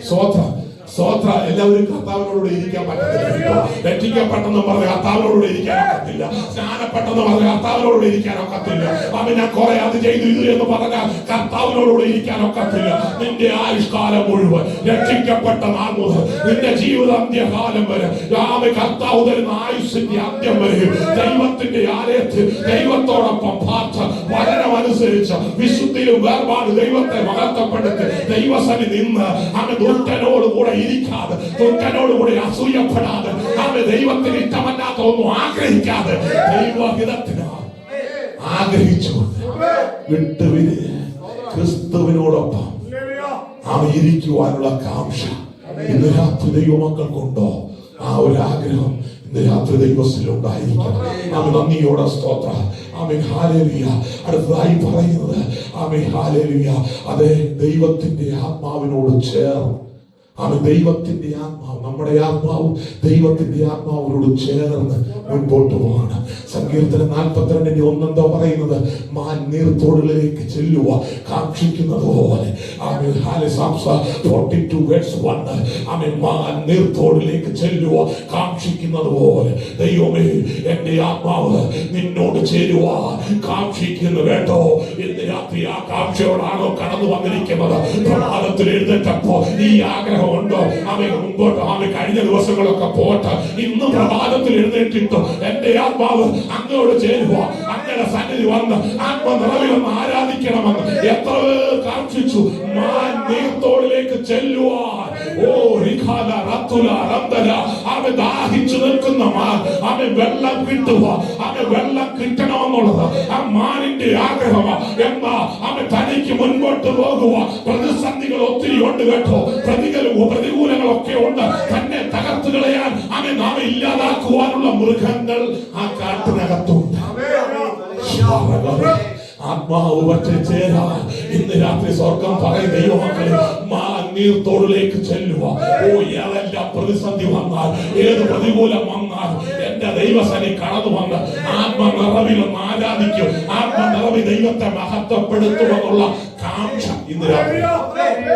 സ്തോത്രം, സ്തോത്രം. എല്ലാവരും കർത്താവിനോട് ഇരിക്കാൻ പറ്റത്തില്ല. രക്ഷിക്കപ്പെട്ടെന്ന് പറഞ്ഞ് കർത്താവിനോട് ഇരിക്കാൻ ഒക്കത്തില്ല. സ്നാനപ്പെട്ടെന്ന് പറഞ്ഞ് കർത്താവിനോട് ഇരിക്കാൻ ഒക്കത്തില്ല. അവൻ ഞാൻ കുറെ അത് ചെയ്തു ഇത് എന്ന് പറഞ്ഞാൽ കർത്താവിനോട് ഇരിക്കാൻ ഒക്കത്തില്ല. നിന്റെ ആയുഷ്കാലം മുഴുവൻ, രക്ഷിക്കപ്പെട്ട നാൾ മുതൽ നിന്റെ ജീവിതാന്ത്യകാലം വരെ, കർത്താവ് തരുന്ന ആയുസ്സിന്റെ അന്ത്യം വരെ ദൈവത്തിന്റെ ആലയത്തിൽ ദൈവത്തോടൊപ്പം പാർത്ത് വചനമനുസരിച്ച് വിശുദ്ധിയിലും വേർപാട് ദൈവത്തെ മഹത്വപ്പെടുത്തി ദൈവസന്നിധി നിന്ന് അവൻ ദുഷ്ടനോട് കൂടെ ഇരിക്കാതെ, ദുഷ്ടനോടുകൂടി അസൂയപ്പെടാതെ, അവൻ ദൈവത്തിന് ഇഷ്ടമല്ലാത്ത ഒന്നും ആഗ്രഹിക്കാതെ ദൈവഹിതത്തിന് ആഗ്രഹിച്ചുകൊണ്ട് വിട്ടുപിരിഞ്ഞ് ക്രിസ്തുവിനോടൊപ്പം അവൻ ഇരിക്കുവാനുള്ള കാംക്ഷ ഇന്ന് രാത്രി ദൈവമക്കൾക്കുണ്ടോ? ആ ഒരു ആഗ്രഹം ഇന്ന് രാത്രി ദൈവത്തിലുണ്ടായിരിക്കണം. അവൻ നന്ദിയോടെ സ്തോത്രം. ആമേൻ. ഹല്ലേലൂയ. അടുത്തതായി പറയുന്നത് ആമേൻ ഹല്ലേലൂയ, അതെ ദൈവത്തിന്റെ ആത്മാവിനോട് ചേർന്ന്, അവൻ ദൈവത്തിന്റെ ആത്മാവ്, നമ്മുടെ ആത്മാവും ദൈവത്തിന്റെ ആത്മാവിനോട് ചേർന്ന് മുൻപോട്ട് പോകണം. സങ്കീർത്തനം 42:1 എന്താ പറയുന്നത്? മാൻ നീർത്തോടുകളിലേക്ക് ചെല്ലുക കാക്ഷിക്കുന്നത് പോലെ. ആമേൻ. ഹല്ലേലൂയ. 42:1 ആമേൻ. മാൻ നീർത്തോടിലേക്ക് ചെല്ലുക കാക്ഷിക്കുന്നത് പോലെ. ദൈവമേ, എന്റെ ആത്മാവ് നിന്നോട് ചേരുക കാക്ഷിക്കുന്നു. കേട്ടോ? ഇന്ന് രാത്രി ആ കാക്ഷിയോടാണോ കടന്നു വന്നിരിക്കുന്നത്? പ്രഭാതത്തിൽ എഴുന്നേറ്റപ്പോ ഈ ആഗ്രഹം ഉണ്ടോ? അവൻ മുമ്പോട്ട്, അവൻ കഴിഞ്ഞ ദിവസങ്ങളൊക്കെ പോട്ട് ഇന്ന് പ്രഭാതത്തിൽ എഴുന്നേറ്റിട്ട് എന്റെ ആത്മാവ് അങ്ങോട്ട് ചേരുക, അങ്ങനെ സന്നിധി വന്ന് ആത്മനിറവിലൊന്ന് ആരാധിക്കണമെന്ന് എത്ര കാക്ഷിച്ചു. മാൻ നീർത്തോടിലേക്ക് ചെല്ലുവാൻ, അവൻ ദാഹിച്ചു നിൽക്കുന്ന മാൻ, അവൻ വെള്ളം കിട്ടുക, അവൻ വെള്ളം കിട്ടണമെന്നുള്ളത് ആ മാനിന്റെ ആഗ്രഹമാണ്. എന്നാ അവൻ തനിക്ക് തനിക്ക് മുൻപോട്ട് പോകുക. പ്രതിസന്ധികൾ ഒത്തിരി ഉണ്ട് കേട്ടോ, പ്രതികൂലങ്ങളൊക്കെ ഉണ്ട്. തന്നെ തകർത്തു കളയാൻ നാം ഇല്ലാതാക്കുവാനുള്ള മൃഗങ്ങൾ ആ കാട്ടിനകത്തുണ്ട്. ആത്മാവ് പറ്റി ചേരാൻ ഇന്ന് രാത്രി സ്വർഗം പറയും ദൈവമക്കളെ, നീർത്തോടിലേക്ക് ചെല്ലുക. ഏതെല്ലാം പ്രതിസന്ധി വന്നാൽ, ഏത് പ്രതികൂലം വന്നാൽ എന്റെ ദൈവസനി കടന്നു വന്ന് ആത്മനിറവിലൊന്ന് ആരാധിക്കും, ആത്മനിറവിൽ ദൈവത്തെ മഹത്വപ്പെടുത്തുമെന്നുള്ള കാംക്ഷ ഇന്ന് രാത്രി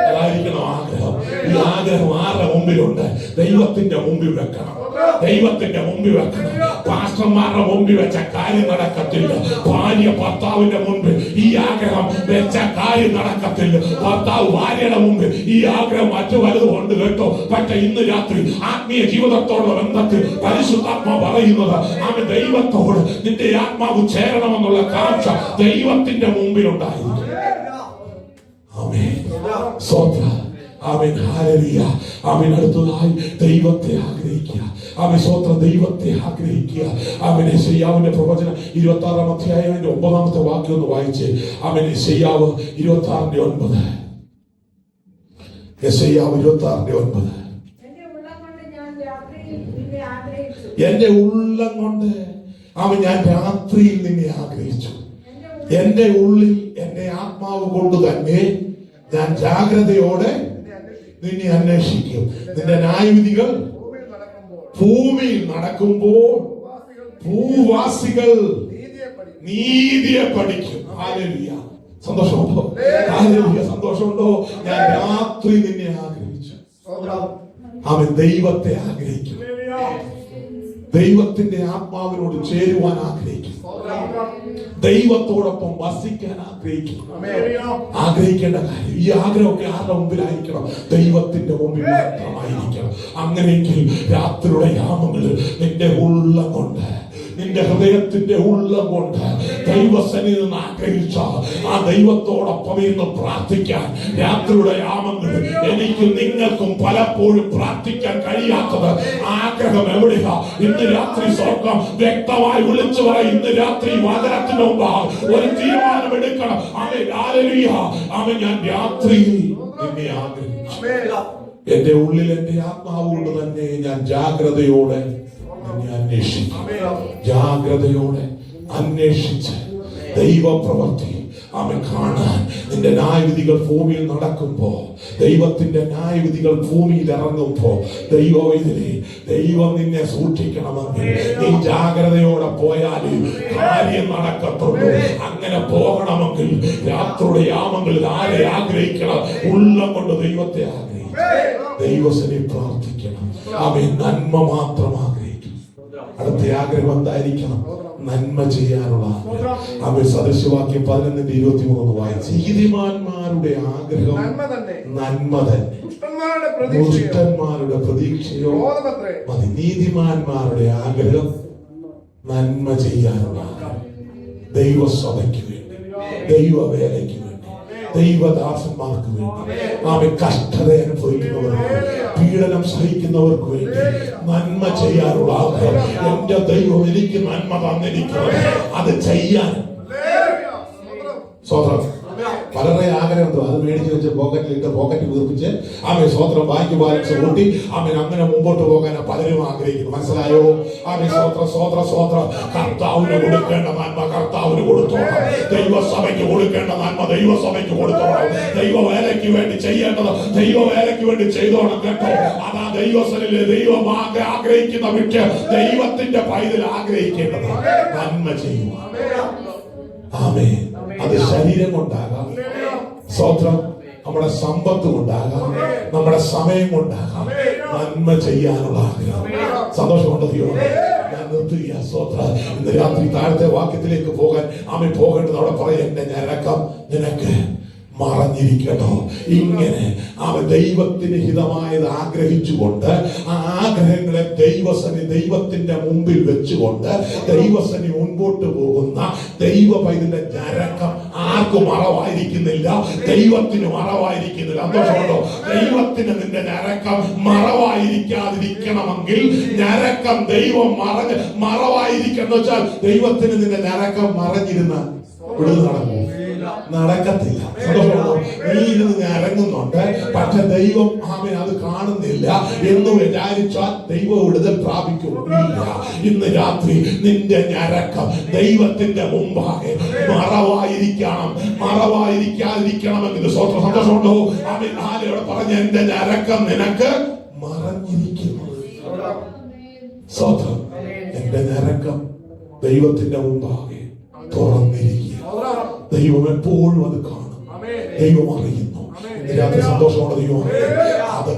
അതായിരിക്കണം ആഗ്രഹം. ഈ ആഗ്രഹം ആരുടെ മുമ്പിലുണ്ട്? ദൈവത്തിന്റെ മുമ്പിൽ വെക്കണം, ദൈവത്തിന്റെ മുമ്പിൽ വെക്കണം. പാസ്റ്റർമാരുടെ മുമ്പിൽ വെച്ച കാര്യം നടക്കത്തില്ല. ഭാര്യ ഭർത്താവിന്റെ മുൻപിൽ ഈ ആഗ്രഹം വെച്ച കാര്യം നടക്കത്തില്ല. ഭർത്താവ് ഭാര്യയുടെ മുമ്പിൽ ഈ ആഗ്രഹം മറ്റു വലുതും ഉണ്ട് കേട്ടോ. പക്ഷെ ഇന്ന് രാത്രി ആത്മീയ ജീവിതത്തോടുള്ള ബന്ധത്തിൽ പരിശുദ്ധാത്മാവ് പറയുന്നത് അവൻ ദൈവത്തോട് നിന്റെ ആത്മാവ് ചേരണമെന്നുള്ള കാംക്ഷ ദൈവത്തിന്റെ മുമ്പിലുണ്ടായിരിക്കും. ആമേൻ. സ്തോത്രം. ആമേൻ. ഹല്ലേലൂയ. ആമേൻ. അടുത്തതായി ദൈവത്തെ ആഗ്രഹിക്കുക. ആമേൻ. സ്തോത്രം. ദൈവത്തെ ആഗ്രഹിക്കുക. ആമേൻ. യെശയ്യാവിന്റെ പ്രവചനം 26-ാം അധ്യായം 9-ാമത്തെ വാക്യം ഒന്ന് വായിച്ച്. ആമേൻ. യെശയ്യാവ് 26:9. യെശയ്യാവ് 26:9. എന്റെ ഉള്ളം കൊണ്ട് അവൻ ഞാൻ രാത്രിയിൽ നിന്നെ ആഗ്രഹിച്ചു. എന്റെ ഉള്ളിൽ എന്റെ ആത്മാവ് കൊണ്ട് തന്നെ ഞാൻ ജാഗ്രതയോടെ നിന്നെ അന്വേഷിക്കും. നിന്റെ ന്യായവിധികൾ ഭൂമിയിൽ നടക്കുമ്പോൾ ഭൂവാസികൾ നീതിയെ പഠിക്കും. ഹല്ലേലൂയ. സന്തോഷമുണ്ടോ? ഹല്ലേലൂയ. സന്തോഷമുണ്ടോ? ഞാൻ രാത്രി നിന്നെ ആഗ്രഹിച്ചു. അവൻ ദൈവത്തെ ആഗ്രഹിക്കും. ദൈവത്തിന്റെ ആത്മാവിനോട് ചേരുവാൻ ആഗ്രഹിക്കും. ദൈവത്തോടൊപ്പം വസിക്കാൻ ആഗ്രഹിക്കും. ആഗ്രഹിക്കേണ്ട കാര്യം, ഈ ആഗ്രഹമൊക്കെ ആരുടെ മുമ്പിലായിരിക്കണം? ദൈവത്തിന്റെ മുമ്പിൽ മാത്രമായിരിക്കണം. അങ്ങനെയെങ്കിൽ രാത്രിയുടെ യാമങ്ങളിൽ നിന്റെ ഉള്ളം കൊണ്ട്, നിന്റെ ഹൃദയത്തിന്റെ ഉള്ളം കൊണ്ട് ദൈവസന്നിധിയിൽ നിന്ന് ആഗ്രഹിച്ച ആ ദൈവത്തോടൊപ്പം ഇന്ന് പ്രാർത്ഥിക്കാൻ രാത്രിയുടെ യാമങ്ങളിൽ എനിക്കും നിങ്ങൾക്കും പലപ്പോഴും പ്രാർത്ഥിക്കാൻ കഴിയാത്തത് ആഗ്രഹം എവിടെയാ? ഇന്ന് രാത്രി സ്വർഗം വ്യക്തമായി വിളിച്ചു പറയും. ഇന്ന് രാത്രി വചനത്തിന് മുമ്പ് ഒരു തീരുമാനം എടുക്കണം. അവൻ ഞാൻ രാത്രിയിൽ നിന്നെ ആഗ്രഹിച്ചു. എന്റെ ഉള്ളിൽ എന്റെ ആത്മാവ് കൊണ്ട് തന്നെ ഞാൻ ജാഗ്രതയോടെ അന്വേഷിക്കും. ജാഗ്രതയോടെ അന്വേഷിച്ച് ദൈവപ്രവൃത്തി അവൻ കാണാൻ. നിന്റെ ന്യായവിധികൾ ഭൂമിയിൽ നടക്കുമ്പോ, ദൈവത്തിന്റെ ന്യായവിധികൾ ഭൂമിയിൽ ഇറങ്ങുമ്പോ, ദൈവം നിന്നെ സൂക്ഷിക്കണമെങ്കിൽ നീ ജാഗ്രതയോടെ പോയാൽ കാര്യം നടക്കത്തുള്ളൂ. അങ്ങനെ പോകണമെങ്കിൽ രാത്രിയുടെ യാമങ്ങളിൽ ആരെ ആഗ്രഹിക്കണം? ഉള്ളം കൊണ്ട് ദൈവത്തെ ആഗ്രഹിക്കണം. ദൈവസനെ പ്രാർത്ഥിക്കണം. അവൻ നന്മ മാത്രം ആഗ്രഹിക്കും. അടുത്ത ആഗ്രഹം എന്തായിരിക്കണം? നന്മ ചെയ്യാനുള്ള ആഗ്രഹം. അവൻ സദൃശവാക്യം 11:23 വായിച്ചു. നീതിമാന്മാരുടെ ആഗ്രഹം നന്മ തന്നെ, ദുഷ്ടന്മാരുടെ പ്രതീക്ഷയോ മതി. നീതിമാന്മാരുടെ ആഗ്രഹം നന്മ ചെയ്യാനുള്ള ആഗ്രഹം. ദൈവസഭയ്ക്ക് വേണ്ടി, ദൈവവേലയ്ക്ക് വേണ്ടി, ദൈവദാസന്മാർക്ക് വേണ്ടി, അവൻ കഷ്ടത അനുഭവിക്കുന്നവർക്ക്, പീഡനം സഹിക്കുന്നവർക്ക് വേണ്ടി നന്മ ചെയ്യാനുള്ള ആഗ്രഹം. എന്റെ ദൈവം എനിക്ക് നന്മ തന്നിരിക്കുന്നത് അത് ചെയ്യാൻ. സ്വതന്ത്രം. വളരെ ആഗ്രഹം. അത് മേടിച്ച് വെച്ച് പോക്കറ്റിലിട്ട് പോക്കറ്റ് വീർപ്പിച്ച് ആമേ സ്വോത്രം ബാങ്ക് ബാലൻസ് കൂട്ടി ആമേൻ അങ്ങനെ മുമ്പോട്ട് പോകാൻ പലരും ആഗ്രഹിക്കുന്നു. മനസ്സിലായോ? ആമേ സ്വോത്ര കർത്താവിന് കൊടുക്കേണ്ട നന്മ കർത്താവിന് കൊടുത്തോണം. ദൈവസഭയ്ക്ക് കൊടുക്കേണ്ട നന്മ ദൈവസഭയ്ക്ക് കൊടുത്തോണം. ദൈവവേലയ്ക്ക് വേണ്ടി ചെയ്യേണ്ടത് ദൈവവേലയ്ക്ക് വേണ്ടി ചെയ്തോണം കേട്ടോ. അതാ ദൈവസനിലെ ദൈവം ആഗ്രഹിക്കുന്ന വിട്ട് ദൈവത്തിന്റെ പൈതൽ ആഗ്രഹിക്കേണ്ടത് നന്മ ചെയ്യുക. ആമേൻ. അത് ശരീരം കൊണ്ടാകാം, സ്വോത്രം നമ്മുടെ സമ്പത്ത് കൊണ്ടാകാം, നമ്മുടെ സമയം കൊണ്ടാകാം. നന്മ ചെയ്യാനുള്ള ആഗ്രഹം. സന്തോഷമുണ്ടോ? ഞാൻ നിർത്തുക. സ്വോത്രം. ഇന്ന് രാത്രി താഴത്തെ വാക്യത്തിലേക്ക് പോകാൻ ആമേ പോകേണ്ടത് അവിടെ പറയാം. എന്റെ ഞരക്കം നിനക്ക് മറഞ്ഞിരിക്കട്ടോ. ഇങ്ങനെ അവൻ ദൈവത്തിന് ഹിതമായത് ആഗ്രഹിച്ചുകൊണ്ട് ആ ആഗ്രഹങ്ങളെ ദൈവത്തിന്റെ മുമ്പിൽ വെച്ചുകൊണ്ട് ദൈവസനി മുൻപോട്ട് പോകുന്ന ദൈവ പൈതലിന്റെ ഞരക്കം ആർക്കും മറവായിരിക്കുന്നില്ല, ദൈവത്തിന് മറവായിരിക്കുന്നില്ല. സന്തോഷമുണ്ടോ? ദൈവത്തിന് നിന്റെ ഞരക്കം മറവായിരിക്കാതിരിക്കണമെങ്കിൽ ഞരക്കം ദൈവം മറവായിരിക്കണം വെച്ചാൽ ദൈവത്തിന് നിന്റെ ഞരക്കം മറഞ്ഞിരുന്ന വിടുതൽ നടക്കും. നടക്കത്തില്ല. സന്തോഷമുണ്ടോ? നീ ഇരുന്ന് ഇറങ്ങുന്നുണ്ട്, പക്ഷെ ദൈവം ആമേ അത് കാണുന്നില്ല എന്ന് വിചാരിച്ചാൽ ദൈവം വിടുതൽ പ്രാപിക്കില്ല. ഇന്ന് രാത്രി നിന്റെ ഞരക്കം ദൈവത്തിന്റെ മുമ്പാകെ മറവായിരിക്കാതിരിക്കണമെങ്കിൽ സന്തോഷമുണ്ടോ? ആമേൻ. ആരോട് പറഞ്ഞ എന്റെ ഞരക്കം നിനക്ക് മറഞ്ഞിരിക്കുന്നു. സ്വതന്ത്രം. എന്റെ ഞരക്കം ദൈവത്തിന്റെ മുമ്പാകെ തുറന്നിരിക്കുക. ദൈവം എപ്പോഴും അത് കാണും. ദൈവം അറിയുന്നു. രാത്രി സന്തോഷമുള്ള ദൈവം അത്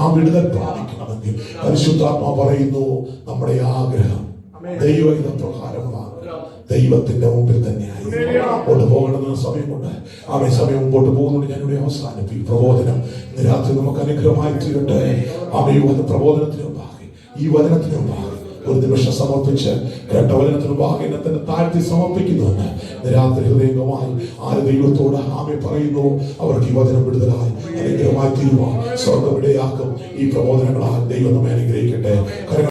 ആ വിടുതൽ പ്രാപിക്കണമെങ്കിൽ പരിശുദ്ധാത്മാ പറയുന്നു, നമ്മുടെ ആഗ്രഹം ദൈവഹിത പ്രകാരമാണ്. ദൈവത്തിന്റെ മുമ്പിൽ തന്നെയായി മുമ്പോട്ട് പോകണമെന്ന സമയമുണ്ട്. സമയം മുമ്പോട്ട് പോകുന്നുണ്ട്. ഞാനിവിടെ അവസാനിപ്പിക്കും. പ്രബോധനം ഇന്ന് രാത്രി നമുക്ക് അനുഗ്രഹമായി തീരട്ടെ. പ്രബോധനത്തിന് മുമ്പാകെ, ഈ വചനത്തിന് മുമ്പാകെ ഒരു നിമിഷം സമർപ്പിച്ച് കേട്ട വചനത്തിന് മുമ്പാകെ എന്നെ തന്നെ താഴ്ത്തി സമർപ്പിക്കുന്നുണ്ട്. രാത്രി ഹൃദയംഗമായി ആര് ദൈവത്തോട് ആമേ പറയുന്നു, അവർക്ക് ഈ വചനം വിടുതലായി അനുഗ്രഹമായി തീരുവാൻ സ്വർഗ്ഗം ഇടയാക്കും. ഈ പ്രബോധനങ്ങളാൽ ദൈവം നമ്മെ അനുഗ്രഹിക്കട്ടെ.